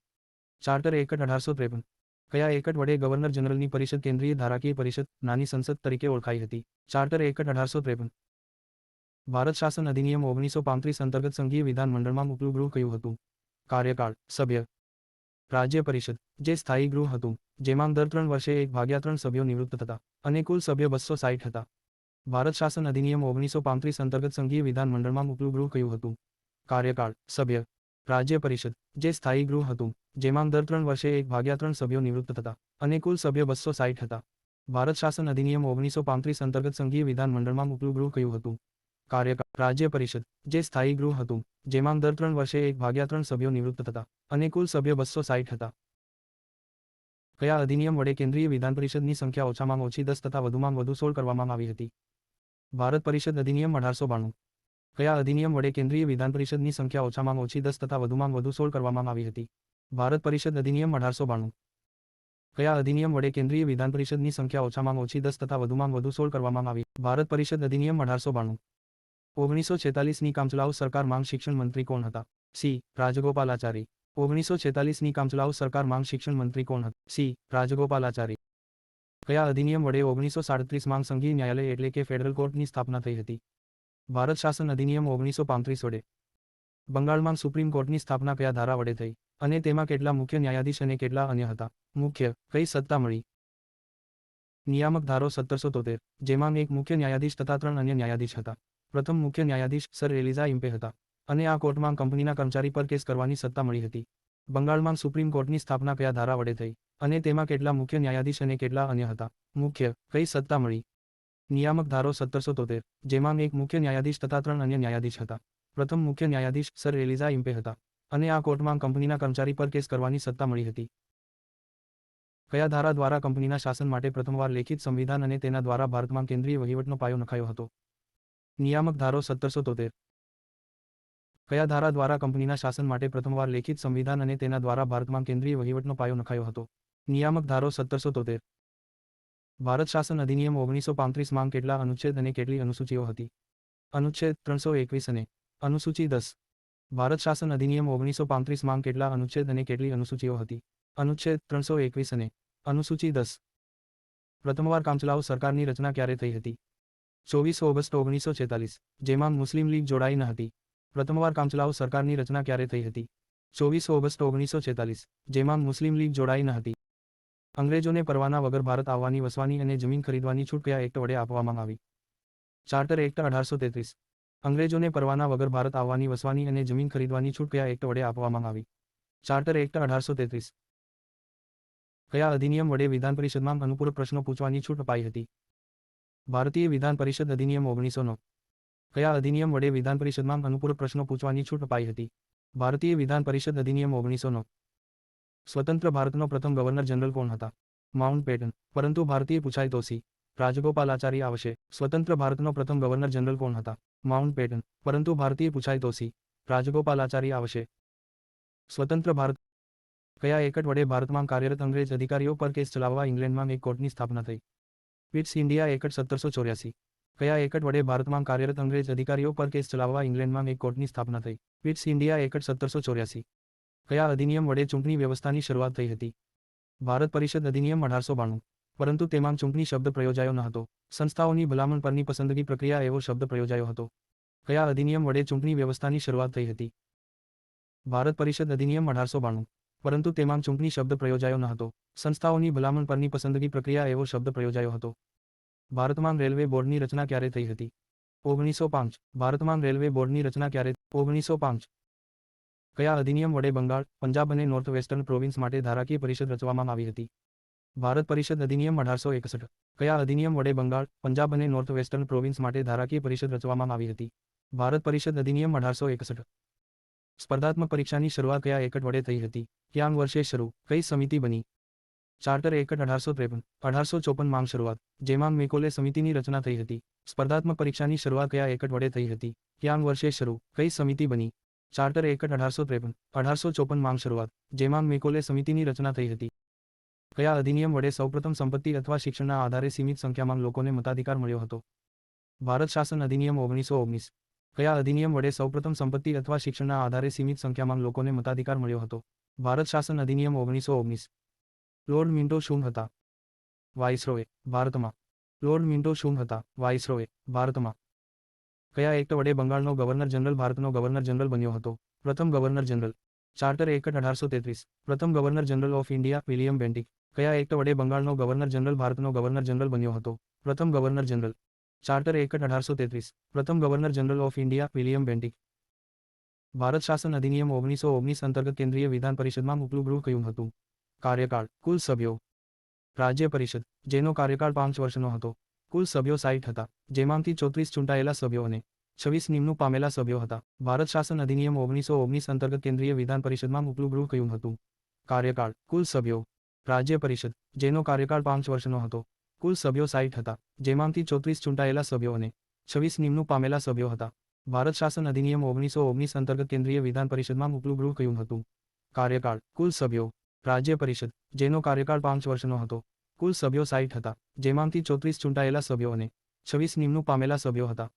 Charter act 1853. કયા એકટ વડે ગવર્નર જનરલની પરિષદ કેન્દ્રીય ધારાકીય પરિષદ, નાની સંસદ તરીકે ઓળખાઈ હતી? Charter act 1853. ભારત શાસન અધિનિયમ 1935 અંતર્ગત સંઘીય વિધાન મંડળમાં ઉપલું ગૃહ કયું હતું? કાર્યકાળ, સભ્ય. રાજ્ય પરિષદ, જે સ્થાયી ગૃહ હતું, જેમાં દર 3 વર્ષે 1/3 સભ્યો નિવૃત્ત થતા અને કુલ સભ્ય 260 હતા. ભારત શાસન અધિનિયમ 1935 અંતર્ગત સંઘીય વિધાન મંડળમાં ઉપલું ગૃહ કયું હતું? કાર્યકાળ, સભ્ય. રાજ્ય પરિષદ, જે સ્થાયી ગૃહ હતું, જેમાં દર 3 વર્ષે 1/3 સભ્યો નિવૃત્ત થતા અને કુલ સભ્ય 260 હતા. ભારત શાસન અધિનિયમ 1935 અંતર્ગત સંઘીય વિધાન મંડળમાં ઉપલું ગૃહ કયું હતું? કાર્યકાળ, રાજ્ય પરિષદ, જે સ્થાયી ગૃહ હતું, જેમાં દર 3 વર્ષે 1/3 સભ્યો નિવૃત્ત થતા અને કુલ સભ્ય 260 હતા. કયા અધિનિયમ વડે કેન્દ્રીય વિધાન પરિષદની સંખ્યા ઓછામાં ઓછી 10 તથા વધુમાં વધુ 16 કરવામાં આવી હતી? ભારત પરિષદ અધિનિયમ 1892. કયા અધિનિયમ વડે કેન્દ્રીય વિધાન પરિષદની સંખ્યા ઓછામાં ઓછી 10 તથા વધુમાં વધુ 16 કરવામાં આવી હતી? ભારત પરિષદ અધિનિયમ 1892. કયા અધિનિયમ વડે કેન્દ્રીય વિધાન પરિષદની સંખ્યા ઓછામાં ઓછી 10 તથા વધુમાં વધુ 16 કરવામાં આવી? ભારત પરિષદ અધિનિયમ 1892. 1946ની કામચલાઉ સરકાર માંગ શિક્ષણ મંત્રી કોણ હતા? સી. રાજગોપાલાચારી. 1946ની કામચલાઉ સરકાર માંગ શિક્ષણ મંત્રી કોણ હતા? સી. રાજગોપાલાચારી. કયા અધિનિયમ વડે 1937 માં સંઘીય ન્યાયાલય એટલે કે ફેડરલ કોર્ટની સ્થાપના થઈ હતી? ભારત શાસન અધિનિયમ 1935 વડે. બંગાળમાં સુપ્રીમ કોર્ટની સ્થાપના કયા ધારા વડે થઈ અને તેમાં કેટલા મુખ્ય ન્યાયાધીશ અને કેટલા અન્ય હતા? મુખ્ય. કઈ સત્તા મળી? નિયામક ધારો 1773, જેમાં એક મુખ્ય ન્યાયાધીશ તથા 3 અન્ય ન્યાયાધીશ હતા. પ્રથમ મુખ્ય ન્યાયાધીશ સર એલિઝા ઇમ્પે હતા અને આ કોર્ટમાં કંપનીના કર્મચારી પર કેસ કરવાની સત્તા મળી હતી. બંગાળમાં સુપ્રીમ કોર્ટની સ્થાપના કયા ધારા વડે થઈ અને તેમાં કેટલા મુખ્ય ન્યાયાધીશ અને કેટલા અન્ય હતા? મુખ્ય. કઈ સત્તા મળી? નિયામક ધારો 1773, જેમાં એક મુખ્ય ન્યાયાધીશ તથા 3 અન્ય ન્યાયાધીશ હતા. પ્રથમ મુખ્ય ન્યાયાધીશ સર એલિઝા ઇમ્પે હતા અને આ કોર્ટમાં કંપનીના કર્મચારી પર કેસ કરવાની સત્તા મળી હતી. કયા ધારા દ્વારા કંપનીના શાસન માટે પ્રથમવાર લેખિત સંવિધાન અને તેના દ્વારા ભારતમાં કેન્દ્રીય વહીવટનો પાયો નખાયો હતો? નિયામક ધારો 1773. કયા ધારા દ્વારા કંપનીના શાસન માટે પ્રથમવાર લેખિત સંવિધાન અને તેના દ્વારા ભારતમાં કેન્દ્રીય વહીવટનો પાયો નખાયો હતો? નિયામક ધારો 1773. ભારત શાસન અધિનિયમ 1935 માં કેટલા અનુચ્છેદ અને કેટલી અનુસૂચિઓ હતી? અનુચ્છેદ 321 અને અનુસૂચિ 10. ભારત શાસન અધિનિયમ 1935 માં કેટલા અનુચ્છેદ અને કેટલી અનુસૂચિઓ હતી? અનુચ્છેદ 321 અને અનુસૂચિ 10. પ્રથમવાર કામચલાઉ સરકારની રચના ક્યારે થઈ હતી? 24 ઓગસ્ટ 1946, જેમાં મુસ્લિમ લીગ જોડાઈ ન હતી. પ્રથમવાર કામચલાઉ સરકારની રચના ક્યારે થઈ હતી? 24 ઓગસ્ટ 1946, જેમાં મુસ્લિમ લીગ જોડાઈ ન હતી. અંગ્રેજોને પરવાના વગર ભારત આવવાની, વસવાની અને જમીન ખરીદવાની છૂટ કયા એક્ટ વડે આપવામાં આવી? Charter act 1833. અંગ્રેજોને પરવાના વગર ભારત આવવાની, વસવાની અને જમીન ખરીદવાની છૂટ કયા એક્ટ વડે આપવામાં આવી? Charter act 1833. કયા અધિનિયમ વડે વિધાન પરિષદમાં અનુપૂરક પ્રશ્નો પૂછવાની છૂટ અપાઈ હતી? ભારતીય વિધાન પરિષદ અધિનિયમ 1909. કયા અધિનિયમ વડે વિધાન પરિષદમાં અનુપૂરક પ્રશ્નો પૂછવાની છૂટ અપાઈ હતી? ભારતીય વિધાન પરિષદ અધિનિયમ 1909. સ્વતંત્ર ભારતનો પ્રથમ ગવર્નર જનરલ કોણ હતા? Mountbatten. પરંતુ ભારતીય પૂછાય તો સી. રાજગોપાલાચારી આવશે. સ્વતંત્ર ભારતનો પ્રથમ ગવર્નર જનરલ કોણ હતા? Mountbatten. પરંતુ ભારતીય પૂછાય તો સી. રાજગોપાલાચારી આવશે. સ્વતંત્ર ભારત. કયા એકટ વડે ભારતમાં કાર્યરત અંગ્રેજ અધિકારીઓ પર કેસ ચલાવવા ઇંગ્લેન્ડમાં એક કોર્ટની સ્થાપના થઈ? Pitt's India act 1784. કયા એકટ વડે ભારતમાં કાર્યરત અંગ્રેજ અધિકારીઓ પર કેસ ચલાવવા ઇંગ્લેન્ડમાં એક કોર્ટની સ્થાપના થઈ? Pitt's India act 1784. કયા અધિનિયમ વડે ચૂંટણી વ્યવસ્થાની શરૂઆત થઈ હતી? ભારત પરિષદ અધિનિયમ 1892. પરંતુ તેમાં ચૂંટણી શબ્દ પ્રયોજાયો ન હતો. સંસ્થાઓની ભલામણ પરની પસંદગી પ્રક્રિયા એવો શબ્દ પ્રયોજાયો હતો. કયા અધિનિયમ વડે ચૂંટણી વ્યવસ્થાની શરૂઆત થઈ હતી? ભારત પરિષદ અધિનિયમ 1892. પરંતુ તેમાં ચૂંટણી શબ્દ પ્રયોજાયો ન હતો. સંસ્થાઓની ભલામણ પરની પસંદગી પ્રક્રિયા એવો શબ્દ પ્રયોજાયો હતો. ભારતમાં રેલવે બોર્ડની રચના ક્યારે થઈ હતી? 1905. ભારતમાં રેલવે બોર્ડની રચના ક્યારે? 1905. કયા અધિનિયમ વડે બંગાળ, પંજાબ અને નોર્થ વેસ્ટર્ન પ્રોવિન્સ માટે ધારાકીય પરિષદ રચવામાં આવી હતી? ભારત પરિષદ અધિનિયમ 1861. કયા અધિનિયમ વડે બંગાળ, પંજાબ અને નોર્થ વેસ્ટર્ન પ્રોવિન્સ માટે ધારાકીય પરિષદ રચવામાં આવી હતી? ભારત પરિષદ અધિનિયમ 1861. સ્પર્ધાત્મક પરીક્ષાની શરૂઆત કયા એકટ વડે થઈ હતી? ક્યાં વર્ષે શરૂ? કઈ સમિતિ બની? Charter act 1853. 1854 માં શરૂઆત, જેમાં મેકોલે સમિતિની રચના થઈ હતી. સ્પર્ધાત્મક પરીક્ષાની શરૂઆત કયા એકટ વડે થઈ હતી? ક્યાં વર્ષે શરૂ? કઈ સમિતિ બની? Charter act 1853. 1854 માં શરૂઆત, જેમાં મેકોલે સમિતિની રચના થઈ હતી. કયા અધિનિયમ વડે સૌપ્રથમ સંપત્તિ અથવા શિક્ષણના આધારે સીમિત સંખ્યામાં લોકોને મતાધિકાર મળ્યો હતો? ભારત શાસન અધિનિયમ 1919. કયા અધિનિયમ વડે સૌપ્રથમ સંપત્તિ અથવા શિક્ષણના આધારે સીમિત સંખ્યામાં લોકોને મતાધિકાર મળ્યો હતો? ભારત શાસન અધિનિયમ 1919. લોર્ડ મિન્ટો શું હતા? વાઇસરોય. ભારતમાં. લોર્ડ મિન્ટો શું હતા? વાઇસરોય. ભારતમાં. કયા એક્ટ વડે બંગાળનો ગવર્નર જનરલ ભારતનો ગવર્નર જનરલ બન્યો હતો? પ્રથમ ગવર્નર જનરલ. Charter act 1833. પ્રથમ governor general of India William Bentinck. કયા એક્ટ વડે બંગાળનો ગવર્નર જનરલ ભારતનો ગવર્નર જનરલ બન્યો હતો? પ્રથમ ગવર્નર જનરલ. Charter act 1833. પ્રથમ governor general of India William Bentinck. Bharat શાસન અધિનિયમ 1919 અંતર્ગત કેન્દ્રીય વિધાન પરિષદમાં ઉપલું ગૃહ કયું હતું? કાર્યકાળ. કુલ સભ્યો. રાજ્ય પરિષદ, જેનો કાર્યકાળ 5 વર્ષનો હતો. કુલ સભ્યો 60 હતા, જેમાંથી 34 ચૂંટાયેલા સભ્યો અને 26 નિમણૂક પામેલા સભ્યો હતા. ભારત શાસન અધિનિયમ 1919 અંતર્ગત કેન્દ્રીય વિધાન પરિષદમાં ઉપલું ગૃહ કયું હતું? કાર્યકાળ. કુલ સભ્યો. રાજ્ય પરિષદ, જેનો કાર્યકાળ 5 વર્ષનો હતો. કુલ સભ્યો 60 હતા, જેમાંથી 34 ચૂંટાયેલા સભ્યો અને 26 નિમણૂક પામેલા સભ્યો હતા. ભારત શાસન અધિનિયમ 1919 અંતર્ગત કેન્દ્રીય વિધાન પરિષદમાં ઉપલું ગૃહ કયું હતું? કાર્યકાળ. કુલ સભ્યો. રાજ્ય પરિષદ, જેનો કાર્યકાળ 5 વર્ષનો હતો. કુલ સભ્યો 60 હતા, જેમાંથી 34 ચૂંટાયેલા સભ્યો અને 26 નિમણૂક પામેલા સભ્યો હતા.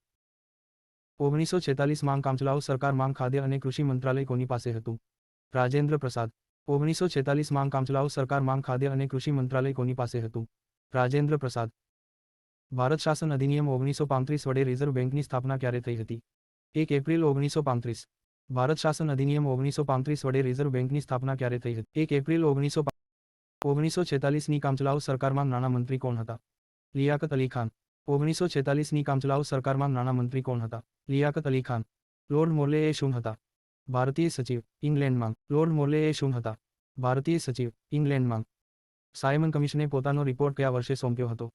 1946 માં કામચલાઉ સરકાર માં ખાદ્ય અને કૃષિ મંત્રાલય કોની પાસે હતું? રાજેન્દ્ર પ્રસાદ. 1946 માં કામચલાઉ સરકાર માં ખાદ્ય અને કૃષિ મંત્રાલય કોની પાસે હતું? રાજેન્દ્ર પ્રસાદ. ભારત શાસન અધિનિયમ 1935 વડે રિઝર્વ બેંકની સ્થાપના ક્યારે થઈ હતી? 1 એપ્રિલ 1935. ભારત શાસન અધિનિયમ 1935 વડે રિઝર્વ બેંકની સ્થાપના ક્યારે થઈ હતી? 1 એપ્રિલ 1946 ની કામચલાઉ સરકારમાં નાણામંત્રી કોણ હતા? લિયાકત અલી ખાન. 1946 ની કામચલાઉ સરકારમાં નાણામંત્રી કોણ હતા? લિયાકત અલી ખાન. લોર્ડ મોર્લે એ શું હતા? ભારતીય સચિવ, ઇંગ્લેન્ડમાં. લોર્ડ મોર્લે એ શું હતા? ભારતીય સચિવ, ઇંગ્લેન્ડમાં. સાયમન કમિશને પોતાનો રિપોર્ટ કયા વર્ષે સોંપ્યો હતો?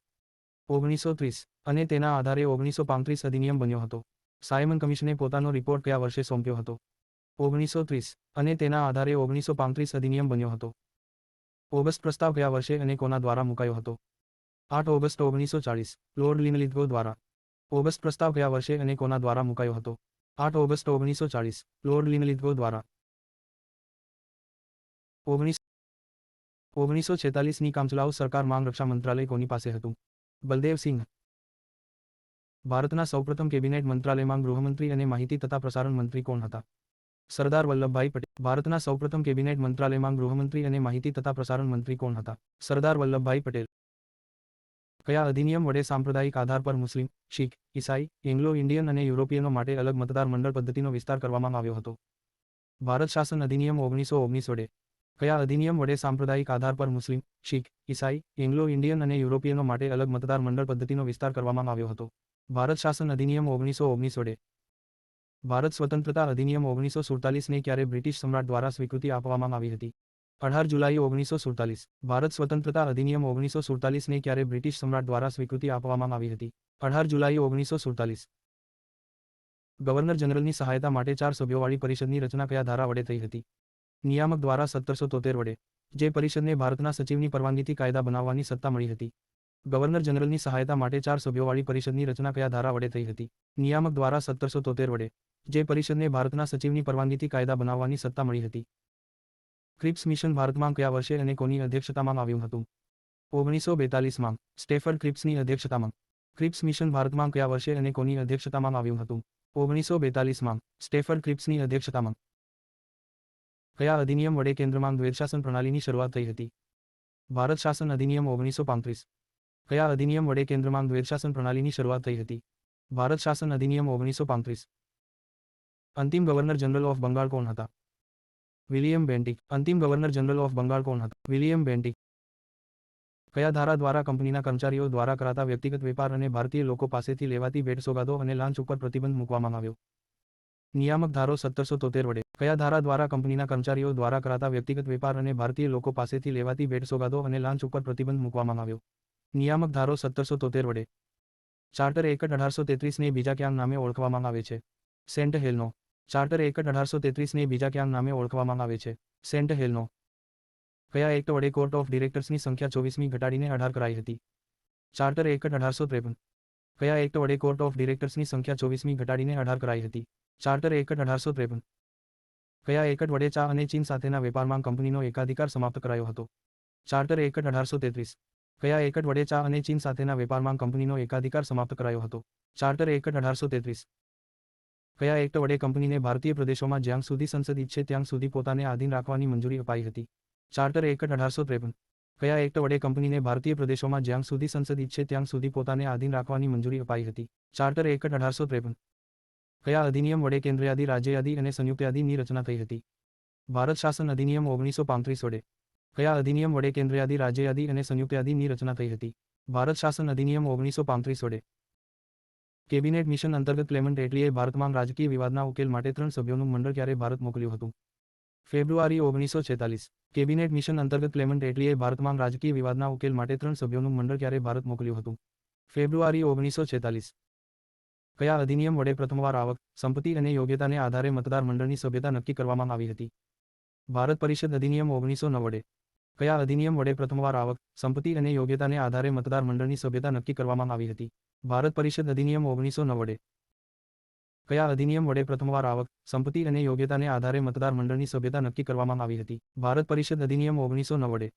1930, અને તેના આધારે 1935 અધિનિયમ બન્યો હતો. સાયમન કમિશને પોતાનો રિપોર્ટ કયા વર્ષે સોંપ્યો હતો? 1930, અને તેના આધારે 1935 અધિનિયમ બન્યો હતો. ઓગસ્ટ પ્રસ્તાવ કયા વર્ષે અને કોના દ્વારા મુકાયો હતો? 8 ઓગસ્ટ 1940, લોર્ડ લિનલિથગો દ્વારા. ઓગસ્ટ પ્રસ્તાવ કયા વર્ષે અને કોના દ્વારા મુકાયો હતો? 8 ઓગસ્ટ 1940, લોર્ડ લિનલિથગો દ્વારા. 1946 ની કામચલાઉ સરકાર માં રક્ષા મંત્રાલય કોની પાસે હતું? બલદેવ સિંઘ. ભારતના સૌપ્રથમ કેબિનેટ મંત્રાલયમાં ગૃહમંત્રી અને માહિતી તથા પ્રસારણ મંત્રી કોણ હતા? સરદાર વલ્લભભાઈ પટેલ. ભારતના સૌપ્રથમ કેબિનેટ મંત્રાલયમાં ગૃહમંત્રી અને માહિતી તથા પ્રસારણ મંત્રી કોણ હતા? સરદાર વલ્લભભાઈ પટેલ. કયા અધિનિયમ વડે સાંપ્રદાયિક આધાર પર મુસ્લિમ, શીખ, ઈસાઈ, એંગ્લો ઇન્ડિયન અને યુરોપિયનો માટે અલગ મતદાર મંડળ પદ્ધતિનો વિસ્તાર કરવામાં આવ્યો હતો? ભારત શાસન અધિનિયમ 1919 વડે. કયા અધિનિયમ વડે સાંપ્રદાયિક આધાર પર મુસ્લિમ, શીખ, ઈસાઈ, એંગ્લો ઇન્ડિયન અને યુરોપિયનો માટે અલગ મતદાર મંડળ પદ્ધતિનો વિસ્તાર કરવામાં આવ્યો હતો? ભારત શાસન અધિનિયમ 1919 વડે. ભારત સ્વતંત્રતા અધિનિયમ 1947 ને ક્યારે બ્રિટિશ સમ્રાટ દ્વારા સ્વીકૃતિ આપવામાં આવી હતી? 18 જુલાઈ 1947. ભારત સ્વતંત્રતા અધિનિયમ 1947 ને ક્યારે બ્રિટિશ સમ્રાટ દ્વારા સ્વીકૃતિ આપવામાં આવી હતી? 18 જુલાઈ 1947. ગવર્નર જનરલની સહાયતા માટે 4 સભ્યોવાળી પરિષદની રચના કયા ધારા વડે થઈ હતી? નિયામક દ્વારા 1773 વડે, જે પરિષદને ભારતના સચિવની પરવાનગીથી કાયદા બનાવવાની સત્તા મળી હતી. ગવર્નર જનરલની સહાયતા માટે 4 સભ્યોવાળી પરિષદની રચના કયા ધારા વડે થઈ હતી? નિયામક દ્વારા 1773 વડે, જે પરિષદને ભારતના સચિવની પરવાનગીથી કાયદા બનાવવાની સત્તા મળી હતી. ક્રિપ્સ મિશન ભારતમાં કયા વર્ષે અને કોની અધ્યક્ષતામાં આવ્યું હતું? 1942માં, સ્ટેફર્ડ ક્રિપ્સની અધ્યક્ષતામાં. ક્રિપ્સ મિશન ભારતમાં કયા વર્ષે અને કોની અધ્યક્ષતામાં આવ્યું હતું? 1942માં, સ્ટેફર્ડ ક્રિપ્સની અધ્યક્ષતામાં. કયા અધિનિયમ વડે કેન્દ્રમાં દ્વૈતશાસન પ્રણાલીની શરૂઆત થઈ હતી? ભારત શાસન અધિનિયમ 1935. કયા અધિનિયમ વડે કેન્દ્રમાં દ્વૈતશાસન પ્રણાલીની શરૂઆત થઈ હતી? ભારત શાસન અધિનિયમ 1935. અંતિમ ગવર્નર જનરલ ઓફ બંગાળ કોણ હતા? William Bentinck. અંતિમ ગવર્નર જનરલ ઓફ બંગાળ કોણ હતા? William Bentinck. કયા ધારા દ્વારા કંપનીના કર્મચારીઓ દ્વારા કરાતા વ્યક્તિગત વેપાર અને ભારતીય લોકો પાસેથી લેવાતી ભેટ-સોગાદો અને લાંચ ઉપર પ્રતિબંધ મૂકવામાં આવ્યો? નિયામક ધારો 1773 વડે. કયા ધારા દ્વારા કંપનીના કર્મચારીઓ દ્વારા કરાતા વ્યક્તિગત વેપાર અને ભારતીય લોકો પાસેથી લેવાતી ભેટ-સોગાદો અને લાંચ ઉપર પ્રતિબંધ મૂકવામાં આવ્યો? નિયામક ધારો 1773 વડે. ચાર્ટર એક્ટ 1833 ને બીજા ક્યાં નામે ઓળખવામાં આવે છે? સેન્ટ હેલનો. ચાર્ટર એક્ટ 1833 ને બીજા ક્યાં નામે ઓળખવામાં આવે છે? સેન્ટ હેલનો. કયા એક્ટ વડે કોર્ટ ઓફ ડિરેક્ટર્સની સંખ્યા 24મી ઘટાડીને 18 કરાઈ હતી? Charter act 1853. કયા એક્ટ વડે કોર્ટ ઓફ ડિરેક્ટર્સની સંખ્યા 24મી ઘટાડીને 18 કરાઈ હતી? Charter act 1853. કયા એક્ટ વડે ચા અને ચીન સાથેના વેપારમાં કંપનીનો એકાધિકાર સમાપ્ત કરાયો હતો? Charter act 1833. કયા એક્ટ વડે ચા અને ચીન સાથેના વેપારમાં કંપનીનો એકાધિકાર સમાપ્ત કરાયો હતો? Charter act 1833. કયા એક્ટ વડે કંપનીને ભારતીય પ્રદેશોમાં જ્યાં સુધી સંસદ ઈચ્છે ત્યાં સુધી પોતાને આધીન રાખવાની મંજૂરી અપાઈ હતી? Charter act 1853. કયા એક્ટ વડે કંપનીને ભારતીય પ્રદેશોમાં જ્યાં સુધી સંસદ ઈચ્છે ત્યાં સુધી પોતાને આધીન રાખવાની મંજૂરી અપાઈ હતી? Charter act 1853. કયા અધિનિયમ વડે કેન્દ્ર યાદી, રાજ્ય યાદી અને સંયુક્ત યાદીની રચના થઈ હતી? ભારત શાસન અધિનિયમ 1935 વડે. કયા અધિનિયમ વડે કેન્દ્ર યાદી, રાજ્ય યાદી અને સંયુક્ત યાદીની રચના થઈ હતી? ભારત શાસન અધિનિયમ 1935 વડે. કેબિનેટ મિશન અંતર્ગત ક્લેમન્ટ એટલીએ ભારતમાં રાજકીય વિવાદના ઉકેલ માટે 3 સભ્યોનું મંડળ ક્યારે ભારત મોકલ્યું હતું? ફેબ્રુઆરી 1946. કેબિનેટ મિશન અંતર્ગત ક્લેમન્ટ એટલીએ ભારતમાં રાજકીય વિવાદના ઉકેલ માટે 3 સભ્યોનું મંડળ ક્યારે ભારત મોકલ્યું હતું? ફેબ્રુઆરી 1946. કયા અધિનિયમ વડે પ્રથમવાર આવક, સંપત્તિ અને યોગ્યતાને આધારે મતદાર મંડળની સભ્યતા નક્કી કરવામાં આવી હતી? ભારત પરિષદ અધિનિયમ 1909 વડે. કયા અધિનિયમ વડે પ્રથમવાર આવક, સંપત્તિ અને યોગ્યતાને આધારે મતદાર મંડળની સભ્યતા નક્કી કરવામાં આવી હતી? ભારત પરિષદ અધિનિયમ 1909 વડે. કયા અધિનિયમ વડે પ્રથમવાર આવક, સંપત્તિ અને યોગ્યતાને આધારે મતદાર મંડળની સભ્યતા નક્કી કરવામાં આવી હતી? ભારત પરિષદ અધિનિયમ 1909 વડે.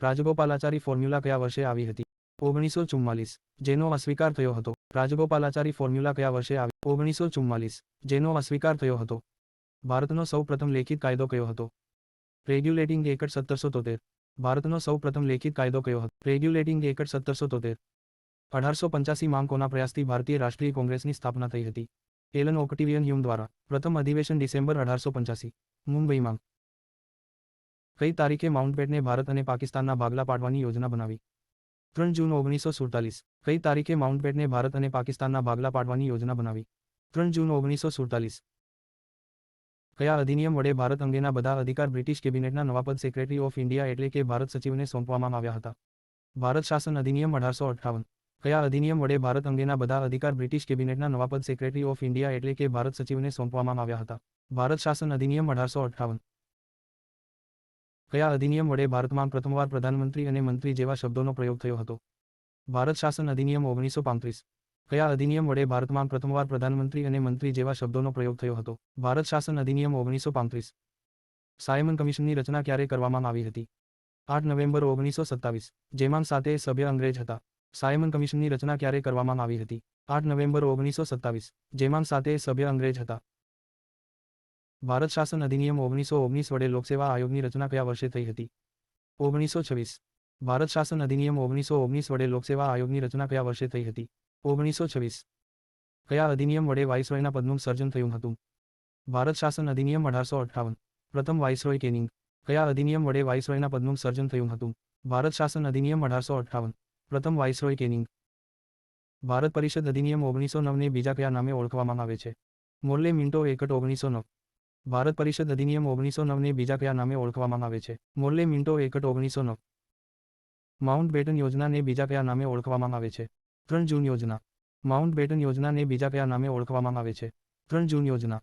રાજગોપાલાચારી ફોર્મ્યુલા કયા વર્ષે આવી હતી? 1944, જેનો અસ્વીકાર થયો હતો. રાજગોપાલાચારી ફોર્મ્યુલા કયા વર્ષે આવી? 1944, જેનો અસ્વીકાર થયો હતો. ભારતનો સૌ પ્રથમ લેખિત કાયદો કયો હતો? Regulating act 1773. ભારતનો સૌ પ્રથમ લેખિત કાયદો કયો હતો? Regulating act 1773. 1885 માં કોના પ્રયાસથી ભારતીય રાષ્ટ્રીય કોંગ્રેસની સ્થાપના થઈ હતી? એલન ઓક્ટિવિયન હ્યુમ દ્વારા. પ્રથમ અધિવેશન ડિસેમ્બર 1885. મુંબઈમાં. કઈ તારીખે માઉન્ટબેટને ભારત અને પાકિસ્તાનના ભાગલા પાડવાની યોજના બનાવી? 3 જૂન 1947. કઈ તારીખે માઉન્ટબેટને ભારત અને પાકિસ્તાનના ભાગલા પાડવાની યોજના બનાવી? 3 જૂન 1947. કયા અધિનિયમ વડે ભારત અંગેના બધા અધિકાર બ્રિટિશ કેબિનેટના નવાપદ સેક્રેટરી ઓફ ઇન્ડિયા એટલે કે ભારત સચિવને સોંપવામાં આવ્યા હતા? ભારત શાસન અધિનિયમ 1858. કયા અધિનિયમ વડે ભારત અંગેના બધા અધિકાર બ્રિટિશ કેબિનેટના નવાપદ સેક્રેટરી ઓફ ઇન્ડિયા એટલે કે ભારત સચિવને સોંપવામાં આવ્યા હતા? ભારત શાસન અધિનિયમ 1858. કયા અધિનિયમ વડે ભારતમાં પ્રથમવાર પ્રધાનમંત્રી અને મંત્રી જેવા શબ્દોનો પ્રયોગ થયો હતો? ભારત શાસન અધિનિયમ 1935. કયા અધિનિયમ વડે ભારતમાં પ્રથમવાર પ્રધાનમંત્રી અને મંત્રી જેવા શબ્દોનો પ્રયોગ થયો હતો? ભારત શાસન અધિનિયમ 1935. સાયમન કમિશનની રચના ક્યારે કરવામાં આવી હતી? 8 નવેમ્બર 1927, જેમાં 7 સભ્ય અંગ્રેજ હતા. સાયમન કમિશનની રચના ક્યારે કરવામાં આવી હતી? 8 નવેમ્બર 1927, જેમાં 7 સભ્ય અંગ્રેજ હતા. ભારત શાસન અધિનિયમ 1919 વડે લોકસેવા આયોગની રચના કયા વર્ષે થઈ હતી? 1926. ભારત શાસન અધિનિયમ 1919 વડે લોકસેવા આયોગની રચના કયા વર્ષે થઈ હતી? 1926. કયા અધિનિયમ વડે વાઇસરોયના પદનું સર્જન થયું હતું? ભારત શાસન અધિનિયમ 1858. પ્રથમ વાઇસરોય કેનિંગ. કયા અધિનિયમ વડે વાઇસરોયના પદનું સર્જન થયું હતું? ભારત શાસન અધિનિયમ 1858. પ્રથમ વાઇસરોય કેનિંગ. ભારત પરિષદ અધિનિયમ 1909 ને બીજા કયા નામે ઓળખવામાં આવે છે? Morley Minto act 1909. ભારત પરિષદ અધિનિયમ 1909 ને બીજા કયા નામે ઓળખવામાં આવે છે? Morley Minto act 1909. Mount batten યોજનાને બીજા કયા નામે ઓળખવામાં આવે છે? 3 જૂન યોજના. માઉન્ટ બેટન યોજનાને બીજા કયા નામે ઓળખવામાં આવે છે? 3 જૂન યોજના.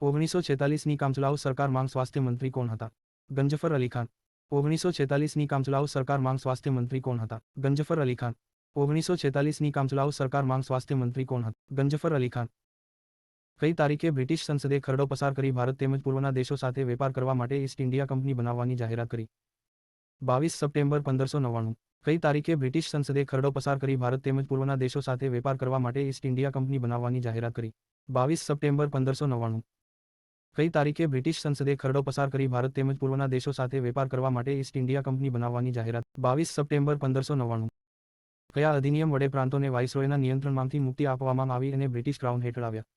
1946ની કામચલાઉ સરકારમાં સ્વાસ્થ્ય મંત્રી કોણ હતા? ગંજફર અલી ખાન. 1946ની કામચલાઉ સરકારમાં સ્વાસ્થ્ય મંત્રી કોણ હતા? ગંજફર અલી ખાન. 1946ની કામચલાઉ સરકારમાં સ્વાસ્થ્ય મંત્રી કોણ હતા? ગંજફર અલી ખાન. કઈ તારીખે બ્રિટિશ સંસદે ખરડો પસાર કરી ભારત તેમજ પૂર્વના દેશો સાથે વેપાર કરવા માટે ઈસ્ટ ઇન્ડિયા કંપની બનાવવાની જાહેરાત કરી? 22 સપ્ટેમ્બર 1599. કઈ તારીખે બ્રિટિશ સંસદે ખરડો પસાર કરી ભારત તેમજ પૂર્વના દેશો સાથે વેપાર કરવા માટે ઈસ્ટ ઇન્ડિયા કંપની બનાવવાની જાહેરાત કરી? 22 સપ્ટેમ્બર 1599. કઈ તારીખે બ્રિટિશ સંસદે ખરડો પસાર કરી ભારત તેમજ પૂર્વના દેશો સાથે વેપાર કરવા માટે ઈસ્ટ ઇન્ડિયા કંપની બનાવવાની જાહેરાત? 22 સપ્ટેમ્બર 1599. કયા અધિનિયમ વડે પ્રાંતોને વાઇસરોયના નિયંત્રણમાંથી મુક્તિ આપવામાં આવી અને બ્રિટિશ ક્રાઉન હેઠળ આવ્યા?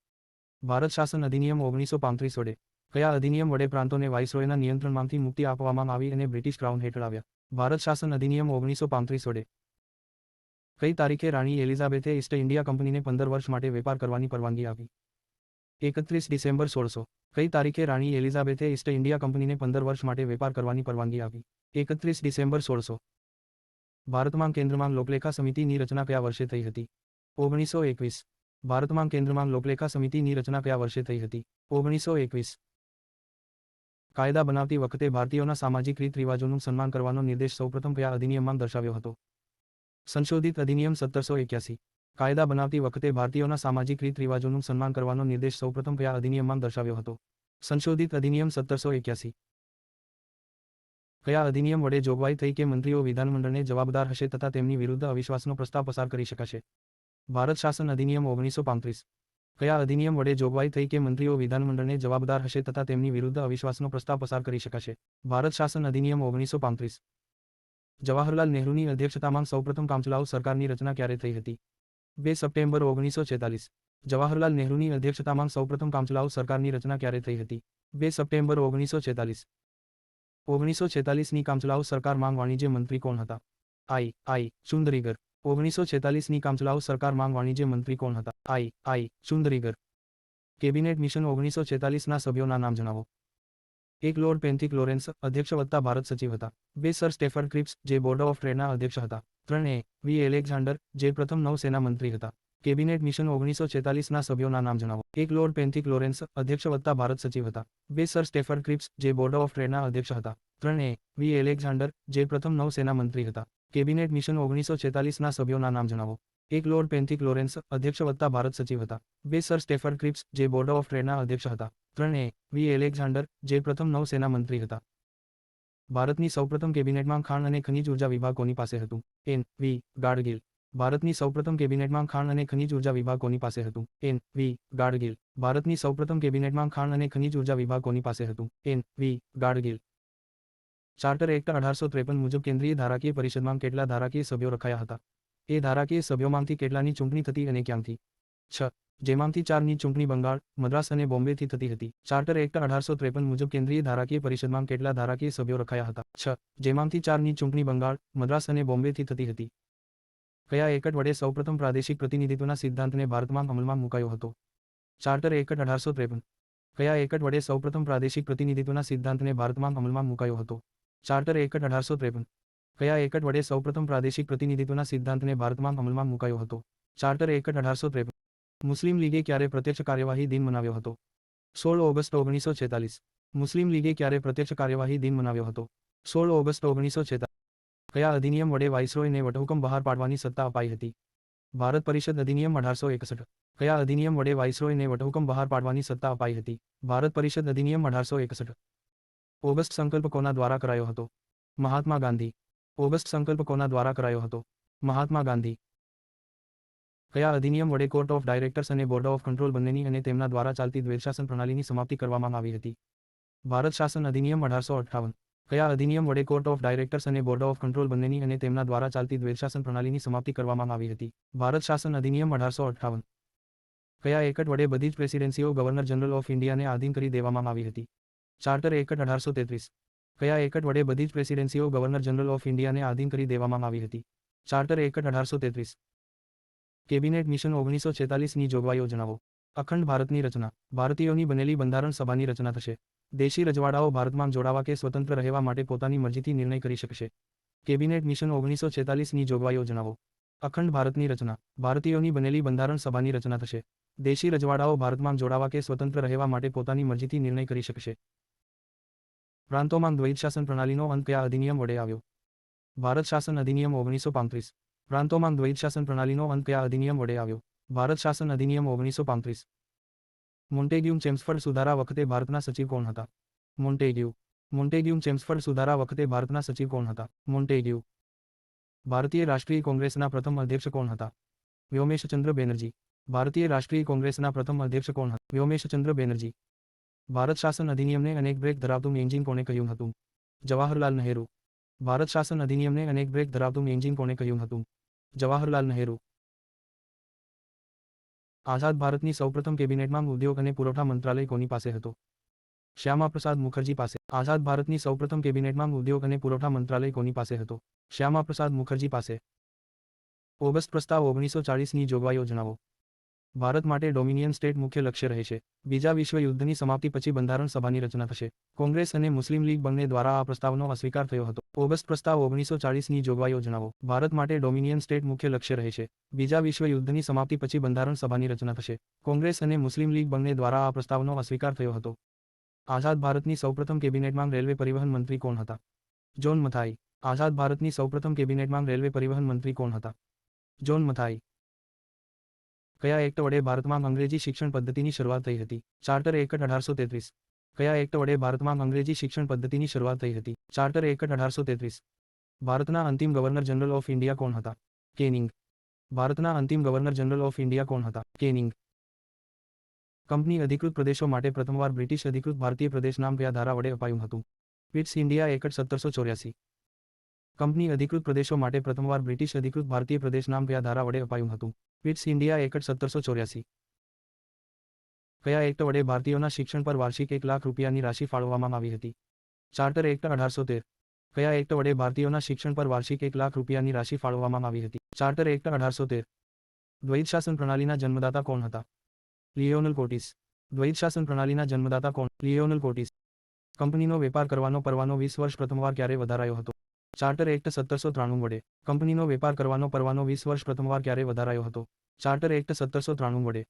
ભારત શાસન અધિનિયમ 1935 વડે. કયા અધિનિયમ વડે પ્રાંતોને વાઇસરોયના નિયંત્રણમાંથી મુક્તિ આપવામાં આવી અને બ્રિટિશ ક્રાઉન હેઠળ આવ્યા? ભારત શાસન અધિનિયમ 1935 વડે. કઈ તારીખે રાણી એલિઝાબેથે ઈસ્ટ ઇન્ડિયા કંપનીને 15 વર્ષ માટે વેપાર કરવાની પરવાનગી આપી? 31 ડિસેમ્બર 1600. કઈ તારીખે રાણી એલિઝાબેથે ઈસ્ટ ઇન્ડિયા કંપનીને 15 વર્ષ માટે વેપાર કરવાની પરવાનગી આપી? 31 ડિસેમ્બર 1600. ભારતમાં કેન્દ્રમાં લોકલેખા સમિતિની રચના કયા વર્ષે થઈ હતી? 1921. ભારતમાં કેન્દ્રમાં લોકલેખા સમિતિની રચના કયા વર્ષે થઈ હતી? 1921. કાયદા બનાવતી વખતે ભારતીયોના સામાજિક રીત રિવાજોનું સન્માન કરવાનો નિર્દેશ સૌપ્રથમ કયા અધિનિયમમાં દર્શાવ્યો હતો? સંશોધિત અધિનિયમ 1781. કાયદા બનાવતી વખતે ભારતીયોના સામાજિક રીત રિવાજોનું સન્માન કરવાનો નિર્દેશ સૌપ્રથમ કયા અધિનિયમમાં દર્શાવ્યો હતો? સંશોધિત અધિનિયમ 1781. કયા અધિનિયમ વડે જોગવાઈ થઈ કે મંત્રીઓ વિધાનમંડળને જવાબદાર હશે તથા તેમની વિરુદ્ધ અવિશ્વાસનો પ્રસ્તાવ પસાર કરી શકાશે? ભારત શાસન અધિનિયમ 1935. કયા અધિનિયમ વડે જોગવાઈ થઈ કે મંત્રીઓ વિધાનમંડળને જવાબદાર હશે તથા તેમની વિરુદ્ધ અવિશ્વાસનો પ્રસ્તાવ પસાર કરી શકાશે? ભારત શાસન અધિનિયમ 1935. જવાહરલાલ નહેરુની અધ્યક્ષતામાં સૌપ્રથમ કામચલાઉ સરકારની રચના ક્યારે થઈ હતી? 2 સપ્ટેમ્બર 1946. જવાહરલાલ નહેરુની અધ્યક્ષતામાં સૌપ્રથમ કામચલાઉ સરકારની રચના ક્યારે થઈ હતી? 2 સપ્ટેમ્બર 1946. 1946ની કામચલાઉ સરકારમાં વાણિજ્ય મંત્રી કોણ હતા? આઈ ચુંદરીગર. 1946ની કામચલાઉ સરકારમાં વાણિજ્ય મંત્રી કોણ હતા? આઈ ચુંદરીગર. કેબિનેટ મિશન 1946ના સભ્યોના નામ જણાવો. 1 લોર્ડ પેન્થિક લોરેન્સ, અધ્યક્ષ વત્તા ભારત સચિવ હતા. 2 સર સ્ટેફર્ડ ક્રિપ્સ, જે બોર્ડ ઓફ ટ્રેડના અધ્યક્ષ હતા. 3 વી એલેક્ઝાન્ડર, જે પ્રથમ નૌસેના મંત્રી હતા. કેબિનેટ મિશન 1946ના સભ્યોના નામ જણાવો. 1 લોર્ડ પેન્થિક લોરેન્સ, અધ્યક્ષ વત્તા ભારત સચિવ હતા. 2 સર સ્ટેફર્ડ ક્રિપ્સ, જે બોર્ડ ઓફ ટ્રેડના અધ્યક્ષ હતા. 3 વી એલેક્ઝાન્ડર, જે પ્રથમ નૌસેના મંત્રી હતા. કેબિનેટ મિશન 1946ના સભ્યોના નામ જણાવો. એક લોર્ડ પેન્થિક લોરેન્સ અધ્યક્ષ વત્તા ભારત સચિવ હતા. 2 સર સ્ટેફર્ડ ક્રિપ્સ જે બોર્ડ ઓફ ટ્રેડના અધ્યક્ષ હતા. 3 વી એલેક્ઝાન્ડર જે પ્રથમ નૌસેના મંત્રી હતા. ભારતની સૌપ્રથમ કેબિનેટમાં ખાણ અને ખનિજ ઉર્જા વિભાગ કોની પાસે હતું? N V Gadgil. ભારતની સૌપ્રથમ કેબિનેટમાં ખાણ અને ખનિજ ઉર્જા વિભાગ કોની પાસે હતું? N V Gadgil. ભારતની સૌપ્રથમ કેબિનેટમાં ખાણ અને ખનિજ ઉર્જા વિભાગ કોની પાસે હતું? N V Gadgil. Charter act 1853 મુજબ કેન્દ્રીય ધારાકીય પરિષદમાં કેટલા ધારાકીય સભ્યો રખાયા હતા? એ ધારાકીય સભ્યોમાંથી કેટલાની ચૂંટણી થતી અને ક્યાંથી? 6. જેમાંથી 4ની ચૂંટણી બંગાળ, મદ્રાસ અને બોમ્બેથી થતી હતી. ચાર્ટર એક્ટ 1853 મુજબ કેન્દ્રીય ધારાકીય પરિષદમાં કેટલા ધારાકીય સભ્યો રખાયા હતા? 6. જેમાંથી 4ની ચૂંટણી બંગાળ, મદ્રાસ અને બોમ્બેથી થતી હતી. કયા એકટ વડે સૌપ્રથમ પ્રાદેશિક પ્રતિનિધિત્વના સિદ્ધાંતને ભારતમાં અમલમાં મુકાયો હતો? Charter act 1853. કયા એકટ વડે સૌપ્રથમ પ્રાદેશિક પ્રતિનિધિત્વના સિદ્ધાંતને ભારતમાં અમલમાં મુકાયો હતો? Charter act 1853. કયા એકટ વડે સૌપ્રથમ પ્રાદેશિક પ્રતિનિધિત્વના સિદ્ધાંતને ભારતમાં અમલમાં મુકાયો હતો? Charter act 1853. મુસ્લિમ લીગે ક્યારે પ્રત્યક્ષ કાર્યવાહી દિન મનાવ્યો હતો? 16 ઓગસ્ટ 1946. મુસ્લિમ લીગે ક્યારે પ્રત્યક્ષ કાર્યવાહી દિન મનાવ્યો હતો? 16 ઓગસ્ટ 1946. કયા અધિનિયમ વડે વાઇસરોયને વટહુકમ બહાર પાડવાની સત્તા અપાઈ હતી? ભારત પરિષદ અધિનિયમ 1861. કયા અધિનિયમ વડે વાઇસરોયને વટહુકમ બહાર પાડવાની સત્તા અપાઈ હતી? ભારત પરિષદ અધિનિયમ 1861. ઓગસ્ટ સંકલ્પ કોના દ્વારા કરાયો હતો? મહાત્મા ગાંધી. ઓગસ્ટ સંકલ્પ કોના દ્વારા કરાયો હતો? મહાત્મા ગાંધી. કયા અધિનિયમ વડે કોર્ટ ઓફ ડાયરેક્ટર્સ અને બોર્ડ ઓફ કંટ્રોલ બંનેની અને તેમના દ્વારા ચાલતી દ્વેષશાસન પ્રણાલીની સમાપ્તિ કરવામાં આવી હતી? ભારત શાસન અધિનિયમ 1858. કયા અધિનિયમ વડે કોર્ટ ઓફ ડાયરેક્ટર્સ અને બોર્ડ ઓફ કંટ્રોલ બંનેની અને તેમના દ્વારા ચાલતી દ્વેષશાસન પ્રણાલીની સમાપ્તિ કરવામાં આવી હતી? ભારત શાસન અધિનિયમ 1858. કયા એકટ વડે બધી જ પ્રેસિડેન્સીઓ ગવર્નર જનરલ ઓફ ઇન્ડિયાને આધીન કરી દેવામાં આવી હતી? Charter act 1833. કયા એકટ વડે બધી જ પ્રેસિડેન્સીઓ ગવર્નર જનરલ ઓફ ઇન્ડિયાને આધીન કરી દેવામાં આવી હતી? Charter act 1833. કેબિનેટ મિશન 1946ની જોગવાઈઓ જણાવો. અખંડ ભારતની રચના. ભારતીયોની બનેલી બંધારણ સભાની રચના થશે. દેશી રજવાડાઓ ભારતમાં જોડાવા કે સ્વતંત્ર રહેવા માટે પોતાની મરજીથી નિર્ણય કરી શકશે. કેબિનેટ મિશન 1946ની જોગવાઈઓ જણાવો. અખંડ ભારતની રચના. ભારતીયોની બનેલી બંધારણ સભાની રચના થશે. દેશી રજવાડાઓ ભારતમાં જોડાવા કે સ્વતંત્ર રહેવા માટે પોતાની મરજીથી નિર્ણય કરી શકશે. પ્રાંતોમાં દ્વૈત શાસન પ્રણાલીનો અંત કયા અધિનિયમ વડે આવ્યો? ભારત શાસન અધિનિયમ 1935. પ્રાંતોમાં દ્વૈત શાસન પ્રણાલીનો અંત કયા અધિનિયમ વડે આવ્યો? ભારત શાસન અધિનિયમ 1935. મોન્ટેગ્યુ ચેમ્સફર્ડ સુધારા વખતે ભારતના સચિવ કોણ હતા? મોન્ટેગ્યુ. મોન્ટેગ્યુ ચેમ્સફર્ડ સુધારા વખતે ભારતના સચિવ કોણ હતા? મોન્ટેગ્યુ. ભારતીય રાષ્ટ્રીય કોંગ્રેસના પ્રથમ અધ્યક્ષ કોણ હતા? વ્યોમેશચંદ્ર બેનર્જી. ભારતીય રાષ્ટ્રીય કોંગ્રેસના પ્રથમ અધ્યક્ષ કોણ હતા? વ્યોમેશચંદ્ર બેનર્જી. ભારત શાસન અધિનિયમને અનેક બ્રેક ધરાવતું એન્જિન કોણે કહ્યું હતું? જવાહરલાલ નહેરુ. ભારત શાસન અધિનિયમને અનેક બ્રેક ધરાવતું એન્જિન કોણે કહ્યું હતું? જવાહરલાલ નહેરુ. આઝાદ ભારતની સૌપ્રથમ કેબિનેટમાં ઉદ્યોગ અને પુરવઠા મંત્રાલય કોની પાસે હતો? શ્યામાપ્રસાદ મુખર્જી પાસે. આઝાદ ભારતની સૌપ્રથમ કેબિનેટમાં ઉદ્યોગ અને પુરવઠા મંત્રાલય કોની પાસે હતો? શ્યામાપ્રસાદ મુખર્જી પાસે. ઓગસ્ટ પ્રસ્તાવ 1940ની જોગવાઈઓ જણાવો. ભારત માટે ડોમિનિયન સ્ટેટ મુખ્ય લક્ષ્ય રહે છે. બીજા વિશ્વ યુદ્ધની સમાપ્તિ પછી બંધારણ સભાની રચના થશે. કોંગ્રેસ અને મુસ્લિમ લીગ બંને દ્વારા આ પ્રસ્તાવનો અસ્વીકાર થયો હતો. ઓગસ્ટ પ્રસ્તાવ 1940ની જોગવાઈઓ જણાવો. ભારત માટે ડોમિનિયન સ્ટેટ મુખ્ય લક્ષ્ય રહે છે. બીજા વિશ્વ યુદ્ધની સમાપ્તિ પછી બંધારણ સભાની રચના થશે. કોંગ્રેસ અને મુસ્લિમ લીગ બંને દ્વારા આ પ્રસ્તાવનો અસ્વીકાર થયો હતો. આઝાદ ભારતની સૌપ્રથમ કેબિનેટમાં રેલવે પરિવહન મંત્રી કોણ હતા? જોન મથાઈ. આઝાદ ભારતની સૌપ્રથમ કેબિનેટમાં રેલવે પરિવહન મંત્રી કોણ હતા? જોન મથાઈ. કયા એક્ટ વડે ભારતમાં અંગ્રેજી શિક્ષણ પદ્ધતિની શરૂઆત થઈ હતી? Charter act 1833. કયા એક્ટ વડે ભારતમાં અંગ્રેજી શિક્ષણ પદ્ધતિની શરૂઆત થઈ હતી? Charter act 1833. ભારતના અંતિમ ગવર્નર જનરલ ઓફ ઇન્ડિયા કોણ હતા? કેનિંગ. ભારતના અંતિમ ગવર્નર જનરલ ઓફ ઇન્ડિયા કોણ હતા? કેનિંગ. કંપની અધિકૃત પ્રદેશો માટે પ્રથમવાર બ્રિટિશ અધિકૃત ભારતીય પ્રદેશ નામ કયા ધારા વડે અપાયું હતું? Pitt's India act 1784. કંપની અધિકૃત પ્રદેશો માટે પ્રથમવાર બ્રિટિશ અધિકૃત ભારતીય પ્રદેશ નામ કયા ધારા વડે અપાયું હતું? Pitt's India act 1784. કયા એક્ટ વડે ભારતીયોના શિક્ષણ પર વાર્ષિક 1 લાખ રૂપિયાની રાશિ ફાળવવામાં આવી હતી? Charter act 1813. કયા એક્ટ વડે ભારતીયોના શિક્ષણ પર વાર્ષિક 1 લાખ રૂપિયાની રાશિ ફાળવવામાં આવી હતી? Charter act 1813. દ્વૈત શાસન પ્રણાલીના જન્મદાતા કોણ હતા? લિયોનલ કોટિસ. દ્વૈત શાસન પ્રણાલીના જન્મદાતા કોણ? લિયોનલ કોટિસ. કંપનીનો વેપાર કરવાનો પરવાનો 20 વર્ષ પ્રથમવાર ક્યારે વધારાયો હતો? ચાર્ટર એક્ટ 1793 વડે. કંપનીનો વેપાર કરવાનો પરવાનો 20 વર્ષ પ્રથમવાર ક્યારે વધારાયો હતો? ચાર્ટર એક્ટ 1793 વડે.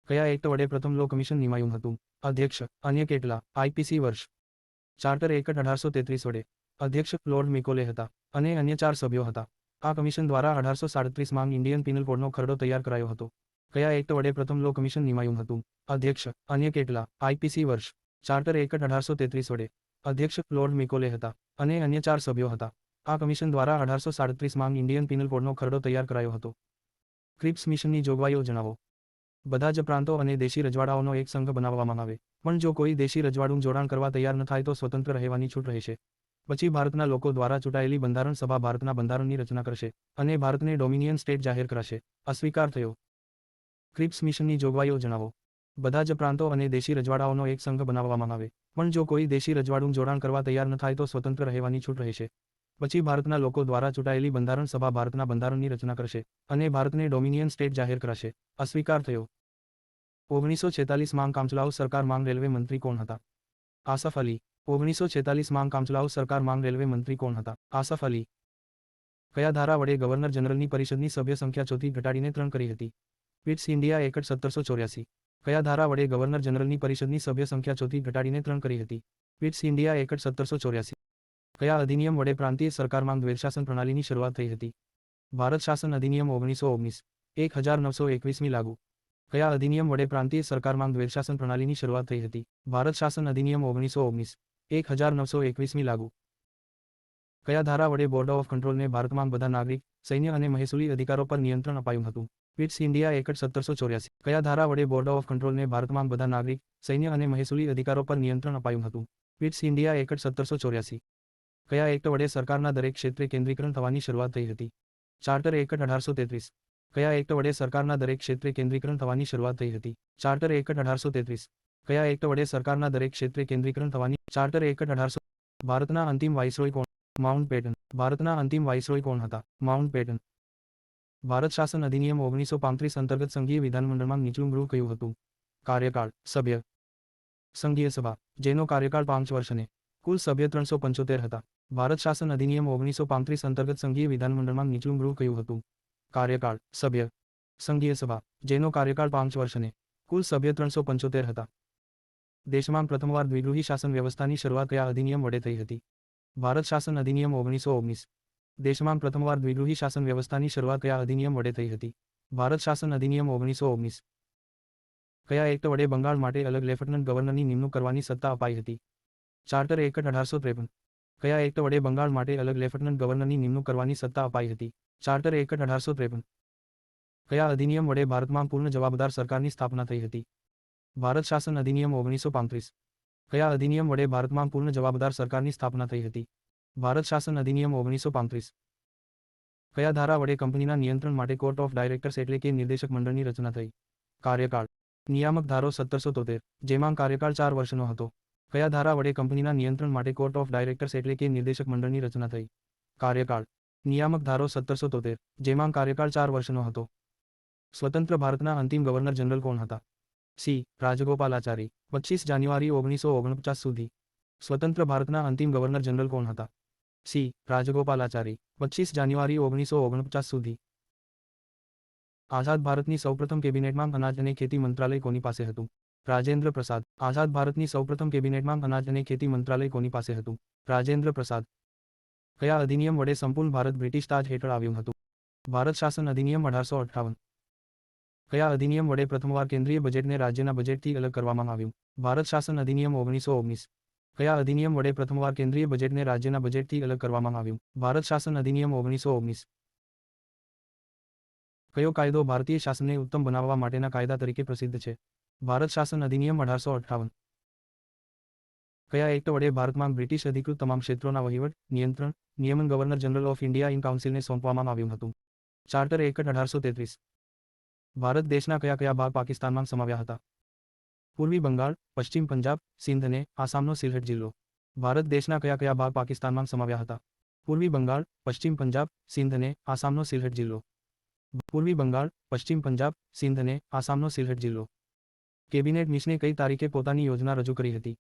કયા એક્ટ વડે પ્રથમ લો કમિશન નિમાયું હતું? અધ્યક્ષ. અન્ય કેટલા? આઈપીસી વર્ષ. ચાર્ટર એક્ટ 1833 વડે. અધ્યક્ષ લોર્ડ મેકોલે હતા અને અન્ય 4 સભ્યો હતા. આ કમિશન દ્વારા 1837માં ઇન્ડિયન પિનલ કોડનો ખરડો તૈયાર કરાયો હતો. કયા એક્ટ વડે પ્રથમ લો કમિશન નિમાયું હતું? અધ્યક્ષ, અન્ય કેટલા? આઈપીસી વર્ષ. ચાર્ટર એક્ટ 1833 વડે. અધ્યક્ષ લોર્ડ મિકોલે હતા અને અન્ય 4 સભ્યો હતા. આ કમિશન દ્વારા 1837માં ઇન્ડિયન પિનલ કોડનો ખરડો તૈયાર કરાયો હતો. ક્રિપ્સ મિશનની જોગવાઈઓ જણાવો. બધા જ પ્રાંતો અને દેશી રજવાડાઓનો એક સંઘ બનાવવામાં આવે, પણ જો કોઈ દેશી રજવાડું જોડાણ કરવા તૈયાર ન થાય તો સ્વતંત્ર રહેવાની છૂટ રહેશે. પછી ભારતના લોકો દ્વારા ચૂંટાયેલી બંધારણ સભા ભારતના બંધારણની રચના કરશે અને ભારતને ડોમિનિયન સ્ટેટ જાહેર કરાશે. અસ્વીકાર થયો. ક્રિપ્સ મિશનની જોગવાઈઓ જણાવો. બધા જ પ્રાંતો અને દેશી રજવાડાઓનો એક સંઘ બનાવવામાં આવે, પણ જો કોઈ દેશી રજવાડું જોડાણ કરવા તૈયાર ન થાય તો સ્વતંત્ર રહેવાની છૂટ રહેશે. પછી ભારતના લોકો દ્વારા ચૂંટાયેલી બંધારણ સભા ભારતના બંધારણની રચના કરશે અને ભારતને ડોમિનિયન સ્ટેટ જાહેર કરાશે. અસ્વીકાર થયો. 1946માં કામચલાઉ સરકારમાં રેલવે મંત્રી કોણ હતા? આસફ અલી. 1946માં કામચલાઉ સરકારમાં રેલવે મંત્રી કોણ હતા? આસફ અલી. કયા ધારા વડે ગવર્નર જનરલની પરિષદની સભ્ય સંખ્યા 4થી ઘટાડીને 3 કરી હતી? Pitt's India act 1784. કયા ધારા વડે ગવર્નર જનરલની પરિષદની સભ્ય સંખ્યા 4થી ઘટાડીને 3 કરી હતી? Pitt's India act 1784. કયા અધિનિયમ વડે પ્રાંતીય સરકારમાં દ્વૈતશાસન પ્રણાલીની શરૂઆત થઈ હતી? ભારત શાસન અધિનિયમ 1919. 1921મી લાગુ. કયા અધિનિયમ વડે પ્રાંતીય સરકારમાં દ્વૈતશાસન પ્રણાલીની શરૂઆત થઈ હતી? ભારત શાસન અધિનિયમ 1919. 1921મી લાગુ. કયા ધારા વડે બોર્ડ ઓફ કંટ્રોલને ભારતમાં બધા નાગરિક, સૈન્ય અને મહેસૂલી અધિકારો પર નિયંત્રણ અપાયું હતું? Pitt's India act 1784. કયા ધારા વડે બોર્ડ ઓફ કંટ્રોલને ભારતમાં બધા નાગરિક, સૈન્ય અને મહેસૂલી અધિકારો પર નિયંત્રણ અપાયું હતું? Pitt's India act 1784. કયા એક્ટ વડે સરકારના દરેક ક્ષેત્રે કેન્દ્રીકરણ થવાની શરૂઆત થઈ હતી? Charter act 1833. કયા એક્ટ વડે સરકારના દરેક ક્ષેત્રે કેન્દ્રીકરણ થવાની શરૂઆત થઈ હતી? Charter act 1833. કયા એક્ટ વડે સરકારના દરેક ક્ષેત્રે કેન્દ્રીકરણ થવાની? Charter act 1800. ભારતના અંતિમ વાઇસરોય કોણ? Mountbatten. ભારતના અંતિમ વાઇસરોય કોણ હતા? Mount batten. ભારત શાસન અધિનિયમ 1935 અંતર્ગત સંઘીય વિધાનમંડળમાં નીચલું ગૃહ કયું હતું? કાર્યકાળ. સભ્ય. સંઘીય સભા, જેનો કાર્યકાળ 5 વર્ષને. કુલ સભ્ય 375 હતા. ભારત શાસન અધિનિયમ 1935 અંતર્ગત સંઘીય વિધાનમંડળમાં નીચલું ગૃહ કયું હતું? કાર્યકાળ. સભ્ય. સંઘીય સભા, જેનો કાર્યકાળ 5 વર્ષને. કુલ સભ્ય 375 હતા. દેશમાં પ્રથમવાર દ્વિગૃહી શાસન વ્યવસ્થાની શરૂઆત કયા અધિનિયમ વડે થઈ હતી? ભારત શાસન અધિનિયમ 1919. દેશમાં પ્રથમવાર દ્વિગૃહી શાસન વ્યવસ્થાની શરૂઆત કયા અધિનિયમ વડે થઈ હતી? ભારત શાસન અધિનિયમ 1919. કયા એક્ટ વડે બંગાળ માટે અલગ લેફ્ટનન્ટ ગવર્નરની નિમણૂક કરવાની સત્તા અપાઈ હતી? Charter act 1853. કયા એક્ટ વડે બંગાળ માટે અલગ લેફ્ટનન્ટ ગવર્નરની નિમણૂક કરવાની સત્તા અપાઈ હતી? Charter act 1853. કયા અધિનિયમ વડે ભારતમાં પૂર્ણ જવાબદાર સરકારની સ્થાપના થઈ હતી? ભારત શાસન અધિનિયમ 1935. કયા અધિનિયમ વડે ભારતમાં પૂર્ણ જવાબદાર સરકારની સ્થાપના થઈ હતી? ભારત શાસન અધિનિયમ 1935. કયા ધારા વડે કંપનીના નિયંત્રણ માટે કોર્ટ ઓફ ડાયરેક્ટર્સ એટલે કે નિર્દેશક મંડળની રચના થઈ? કાર્યકાળ. નિયામક ધારો 1773, જેમાં કાર્યકાળ 4 વર્ષનો હતો. કયા ધારા વડે કંપનીના નિયંત્રણ માટે કોર્ટ ઓફ ડાયરેક્ટર્સ એટલે કે નિર્દેશક મંડળની રચના થઈ? કાર્યકાળ. નિયામક ધારો 1773, જેમાં કાર્યકાળ 4 વર્ષનો હતો. સ્વતંત્ર ભારતના અંતિમ ગવર્નર જનરલ કોણ હતા? સી. રાજગોપાલાચારી. 25 જાન્યુઆરી 1949 સુધી. સ્વતંત્ર ભારતના અંતિમ ગવર્નર જનરલ કોણ હતા? સી. રાજગોપાલાચારી. 25 જાન્યુઆરી 1949 સુધી. આઝાદ ભારતની સૌપ્રથમ કેબિનેટમાં અનાજ અને ખેતી મંત્રાલય કોની પાસે હતું? રાજેન્દ્ર પ્રસાદ. આઝાદ ભારતની સૌપ્રથમ કેબિનેટમાં અનાજ અને ખેતી મંત્રાલય કોની પાસે હતું? રાજેન્દ્ર પ્રસાદ. કયા અધિનિયમ વડે સંપૂર્ણ ભારત બ્રિટિશ તાજ હેઠળ આવ્યું હતું? ભારત શાસન અધિનિયમ 1858. કયા અધિનિયમ વડે પ્રથમવાર કેન્દ્રીય બજેટને રાજ્યના બજેટથી અલગ કરવામાં આવ્યું? ભારત શાસન અધિનિયમ 1919. કયા અધિનિયમ વડે પ્રથમવાર કેન્દ્રીય બજેટને રાજ્યના બજેટથી અલગ કરવામાં આવ્યું? ભારત શાસન અધિનિયમ 1919. કયો કાયદો ભારતીય શાસનને ઉત્તમ બનાવવા માટેના કાયદા તરીકે પ્રસિદ્ધ છે? ભારત શાસન અધિનિયમ 1858. કયા એક્ટ વડે ભારતમાં બ્રિટિશ અધિકૃત તમામ ક્ષેત્રોના વહીવટ, નિયંત્રણ, નિયમન governor general of India in કાઉન્સિલને સોંપવામાં આવ્યું હતું? Charter act 1833. ભારત દેશના કયા કયા ભાગ પાકિસ્તાનમાં સમાવ્યા હતા? પૂર્વી બંગાળ, પશ્ચિમ પંજાબ, સિંધ અને આસામનો સિલહટ જિલ્લો. ભારત દેશના કયા કયા ભાગ પાકિસ્તાનમાં સમાવ્યા હતા? પૂર્વી બંગાળ, પશ્ચિમ પંજાબ, સિંધ અને આસામનો સિલહટ જિલ્લો. પૂર્વી બંગાળ, પશ્ચિમ પંજાબ, સિંધ અને આસામનો સિલહટ જિલ્લો. કેબિનેટ મિશને કઈ તારીખે પોતાની યોજના રજૂ કરી હતી?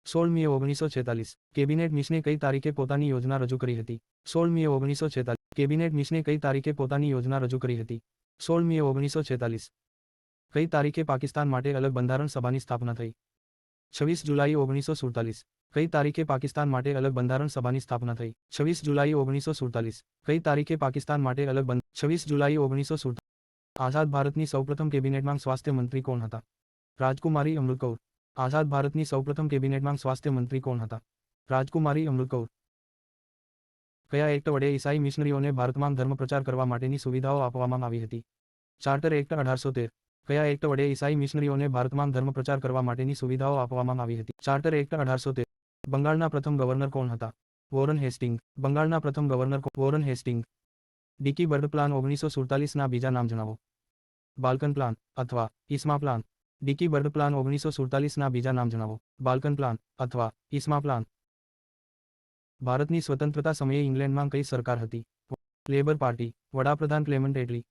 16 મે 1946. કેબિનેટ મિશને કઈ તારીખે પોતાની યોજના રજૂ કરી હતી? 16 મે 1946. કેબિનેટ મિશને કઈ તારીખે પોતાની યોજના રજૂ કરી હતી? 16 મે 1946. કઈ તારીખે પાકિસ્તાન માટે અલગ બંધારણ સભાની સ્થાપના થઈ? 26 જુલાઈ 1947. કઈ તારીખે પાકિસ્તાન માટે અલગ બંધારણ સભાની સ્થાપના થઈ? 26 જુલાઈ 1947. કઈ તારીખે પાકિસ્તાન માટે અલગ 26 જુલાઈ 1947. આઝાદ ભારતની સૌપ્રથમ કેબિનેટમાં સ્વાસ્થ્ય મંત્રી કોણ હતા? રાજકુમારી અમૃત કૌર. આઝાદ ભારતની સૌપ્રથમ કેબિનેટમાં સ્વાસ્થ્ય મંત્રી કોણ હતા? રાજકુમારી અમૃત કૌર. કયા એક્ટ વડે ઈસાઈ મિશનરીઓને ભારતમાં ધર્મ પ્રચાર કરવા માટેની સુવિધાઓ આપવામાં આવી હતી? Charter act 1813. કયા એક્ટ વડે ઈસાઈ મિશનરીઓને ભારતમાં ધર્મ પ્રચાર કરવા માટેની સુવિધાઓ આપવામાં આવી હતી? Charter act 1813. બંગાળના પ્રથમ ગવર્નર કોણ હતા? Warren Hastings. બંગાળના પ્રથમ governor Warren Hastings. Dickie Bird plan 1947 ના બીજા નામ જણાવો. બાલ્કન પ્લાન અથવા Ismay plan. Dickie Bird plan 1947 ના બીજા નામ જણાવો. બાલ્કન પ્લાન અથવા ઇસ્મા પ્લાન. ભારતની સ્વતંત્રતા સમયે ઇંગ્લેન્ડમાં કઈ સરકાર હતી? Labour party. વડાપ્રધાન ક્લેમન્ટ એટલી.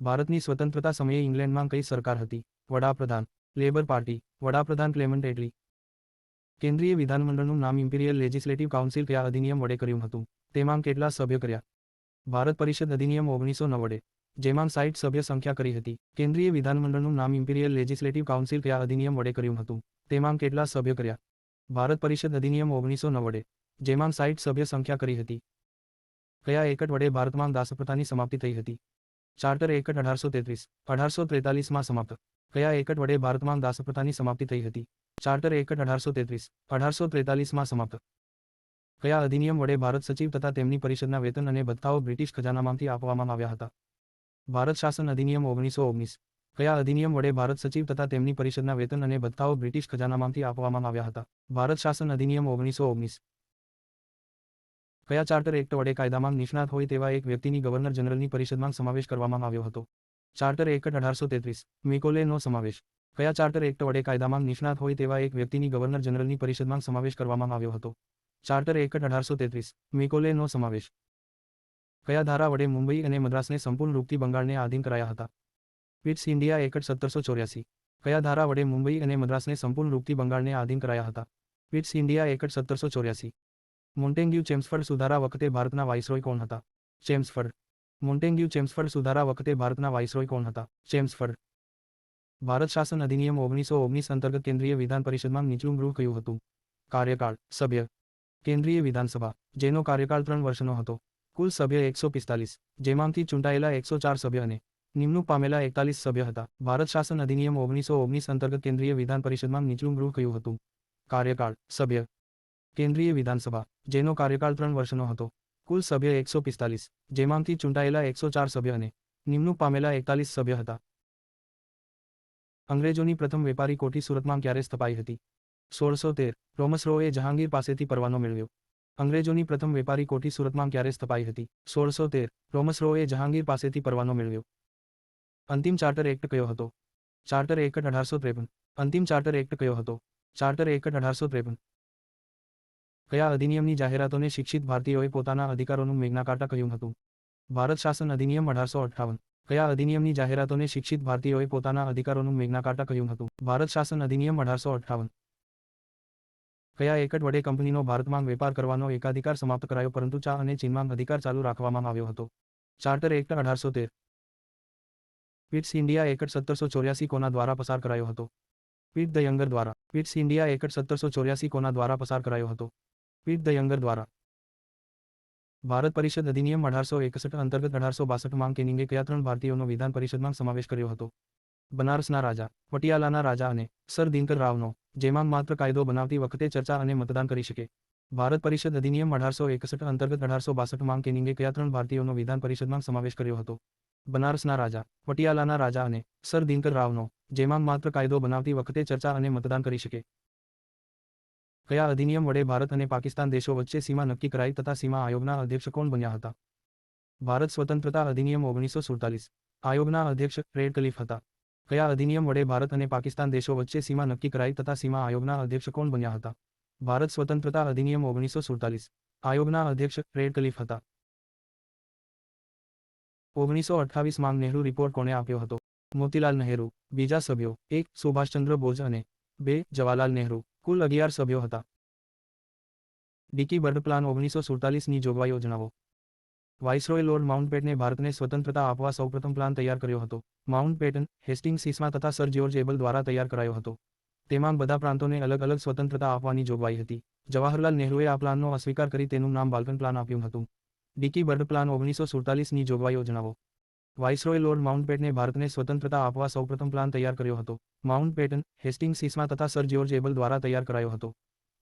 ભારતની સ્વતંત્રતા સમયે ઇંગ્લેન્ડમાં કઈ સરકાર હતી? વડાપ્રધાન. Labour party. વડાપ્રધાન ક્લેમન્ટ એટલી. કેન્દ્રીય વિધાનમંડળનું નામ ઇમ્પિરિયલ લેજિસ્લેટિવ કાઉન્સિલ કયા અધિનિયમ વડે કર્યું હતું? તેમાં કેટલા સભ્ય કર્યા? ભારત પરિષદ અધિનિયમ 1909 વડે, જેમાં 60 સભ્ય સંખ્યા કરી હતી. કેન્દ્રીય વિધાનમંડળનું નામ ઇમ્પિરિયલ લેજિસ્લેટિવ કાઉન્સિલ કયા અધિનિયમ વડે કર્યું હતું? તેમાં કેટલા સભ્ય કર્યા? ભારત પરિષદ અધિનિયમ 1909 વડે, જેમાં 60 સભ્ય સંખ્યા કરી હતી. કયા એકટ વડે ભારતમાં દાસપ્રથાની સમાપ્તિ થઈ હતી? Charter act 1833. 1843માં સમાપ્ત. કયા એકટ વડે ભારતમાં દાસપ્રથાની સમાપ્તિ થઈ હતી? Charter act 1833. 1843માં સમાપ્ત. કયા અધિનિયમ વડે ભારત સચિવ તથા તેમની પરિષદના વેતન અને ભથ્થાઓ બ્રિટિશ ખજાનામાંથી આપવામાં આવ્યા હતા? ભારત શાસન અધિનિયમ 1919. કયા અધિનિયમ વડે ભારત સચિવ તથા તેમની પરિષદના વેતન અને ભથ્થાઓ બ્રિટિશ ખજાનામાંથી આપવામાં આવ્યા હતા? ભારત શાસન અધિનિયમ 1919. કયા ચાર્ટર એક્ટ વડે કાયદામાં નિષ્ણાત હોય તેવા એક વ્યક્તિની ગવર્નર જનરલની પરિષદમાં સમાવેશ કરવામાં આવ્યો હતો? Charter act 1833. મિકોલેનો સમાવેશ. કયા ચાર્ટર એક્ટ વડે કાયદામાં નિષ્ણાત હોય તેવા એક વ્યક્તિની ગવર્નર જનરલની પરિષદમાં સમાવેશ કરવામાં આવ્યો હતો? Charter act 1833. મિકોલેનો સમાવેશ. કયા ધારા વડે મુંબઈ અને મદ્રાસને સંપૂર્ણ રૂપથી બંગાળને આધીન કરાયા હતા? Pitt's India act 1784. કયા ધારા વડે મુંબઈ અને મદ્રાસને સંપૂર્ણ રૂપથી બંગાળને આધીન કરાયા હતા? Pitt's India act 1784. મોન્ટેગ્યુ ચેમ્સફર્ડ સુધારા વખતે ભારતના વાઇસરોય કોણ હતા? ચેમ્સફર્ડ. મોન્ટેગ્યુ ચેમ્સફર્ડ સુધારા વખતે ભારતના વાઇસરોય કોણ હતા? ચેમ્સફર્ડ. ભારત શાસન અધિનિયમ 1919 અંતર્ગત કેન્દ્રીય વિધાન પરિષદમાં નીચલું ગૃહ કયું હતું? કાર્યકાળ. સભ્ય. કેન્દ્રીય વિધાનસભા, જેનો કાર્યકાળ 3 વર્ષનો હતો. કુલ સભ્ય 145, જેમાંથી ચૂંટાયેલા 104 સભ્ય અને નિમણૂક પામેલા 41 સભ્ય હતા. ભારત શાસન અધિનિયમ 1919 અંતર્ગત કેન્દ્રીય વિધાન પરિષદમાં નીચલું ગૃહ કયું હતું? કાર્યકાળ. સભ્ય. કેન્દ્રીય વિધાનસભા, જેનો કાર્યકાળ 3 વર્ષનો હતો. કુલ સભ્ય 145, જેમાંથી ચૂંટાયેલા 104 સભ્ય અને નિમણૂક પામેલા 41 સભ્ય હતા. અંગ્રેજોની પ્રથમ વેપારી કોઠી સુરતમાં ક્યારે સ્થપાઈ હતી? 1613. રોમસ રોએ જહાંગીર પાસેથી પરવાનો મેળવ્યો. અંગ્રેજોની પ્રથમ વેપારી કોઠી સુરતમાં ક્યારે સ્થપાઈ હતી? 1613. રોમસ રોએ જહાંગીર પાસેથી પરવાનો મેળવ્યો. અંતિમ ચાર્ટર એક્ટ કયો હતો? Charter act 1853. અંતિમ ચાર્ટર એક્ટ કયો હતો? Charter act 1853. કયા અધિનિયમની જાહેરાતોને શિક્ષિત ભારતીયોએ પોતાના અધિકારોનું મેગ્ના કાર્ટા કહ્યું હતું? ભારત શાસન અધિનિયમ 1858. કયા અધિનિયમની જાહેરાતોને શિક્ષિત ભારતીયોએ પોતાના અધિકારોનું મેગ્ના કાર્ટા કહ્યું હતું? ભારત શાસન અધિનિયમ 1858. કયા એકટ વડે કંપનીનો ભારતમાં વેપાર કરવાનો એકાધિકાર સમાપ્ત કરાયો પરંતુ ચા અને ચીનમાં અધિકાર ચાલુ રાખવામાં આવ્યો હતો? Charter act 1813. Pitt's India act 1784 કોના દ્વારા પસાર કરાયો હતો? પીટ ધ યંગર દ્વારા. પિટ્સ ઇન્ડિયા એક્ટ 1784 કોના દ્વારા પસાર કરાયો હતો? પીટ ધ યંગર દ્વારા. ભારત પરિષદ અધિનિયમ 1861 અંતર્ગત 1862માં કેનિંગે કયા 3 ભારતીયોનો વિધાન પરિષદમાં સમાવેશ કર્યો હતો? બનારસના રાજા, પટિયાલાના રાજા અને સર દિનકર રાવનો, જેમાં માત્ર કાયદો બનાવતી વખતે ચર્ચા અને મતદાન કરી શકે. ભારત પરિષદ અધિનિયમ 1861 અંતર્ગત 1862માં કેનિંગે કયા 3 ભારતીયોનો વિધાન પરિષદમાં સમાવેશ કર્યો હતો? બનારસના રાજા, પટિયાલાના રાજા અને સર દિનકર રાવનો, જેમાં માત્ર કાયદો બનાવતી વખતે ચર્ચા અને મતદાન કરી શકે. કયા અધિનિયમ વડે ભારત અને પાકિસ્તાન દેશો વચ્ચે સીમા નક્કી કરાઈ તથા સીમા આયોગના અધ્યક્ષ કોણ બન્યા હતા? ભારત સ્વતંત્રતા અધિનિયમ 1947. આયોગના અધ્યક્ષ રેડ કલીફ હતા. કયા અધિનિયમ વડે ભારત અને પાકિસ્તાન દેશો વચ્ચે સીમા નક્કી કરાઈ તથા સીમા આયોગના અધ્યક્ષ કોણ બન્યા હતા? ભારત સ્વતંત્રતા અધિનિયમ 1947. આયોગના અધ્યક્ષ રેડ કલીફ હતા. 1928માં નહેરુ રિપોર્ટ કોણે આપ્યો હતો? મોતીલાલ નહેરુ. બીજા સભ્યો: 1. સુભાષચંદ્ર બોઝ અને 2. જવાહરલાલ નહેરુ. કુલ 11 સભ્યો હતા. ડિકી બર્ડ પ્લાન 1947ની જોગવાઈઓ જણાવો. વાઇસરોય લોર્ડ માઉન્ટબેટને ભારતને સ્વતંત્રતા આપવા સૌપ્રથમ પ્લાન તૈયાર કર્યો હતો. માઉન્ટબેટન, હેસ્ટિંગ્સ ઇસ્મા તથા સર જ્યોર્જ એબલ દ્વારા તૈયાર કરાયો હતો. તેમાં બધા પ્રાંતોને અલગ અલગ સ્વતંત્રતા આપવાની જોગવાઈ હતી. જવાહરલાલ નહેરુએ આ પ્લાનનો અસ્વીકાર કરી તેનું નામ બાલ્કન પ્લાન આપ્યું હતું. ડિકી બર્ડ પ્લાન 1947ની જોગવાઈઓ જણાવો. વાઇસરોય લોર્ડ માઉન્ટબેટને ભારતને સ્વતંત્રતા આપવા સૌપ્રથમ પ્લાન તૈયાર કર્યો હતો. માઉન્ટબેટન, હેસ્ટિંગ્સ ઇસ્મા તથા સર જ્યોર્જ એબલ દ્વારા તૈયાર કરાયો હતો.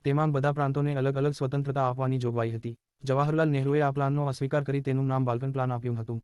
તેમાં બધા પ્રાંતોને અલગ અલગ સ્વતંત્રતા આપવાની જોગવાઈ હતી. જવાહરલાલ નહેરુએ આ પ્લાનનો અસ્વીકાર કરી તેનું નામ બાલ્કન પ્લાન આપ્યું હતું.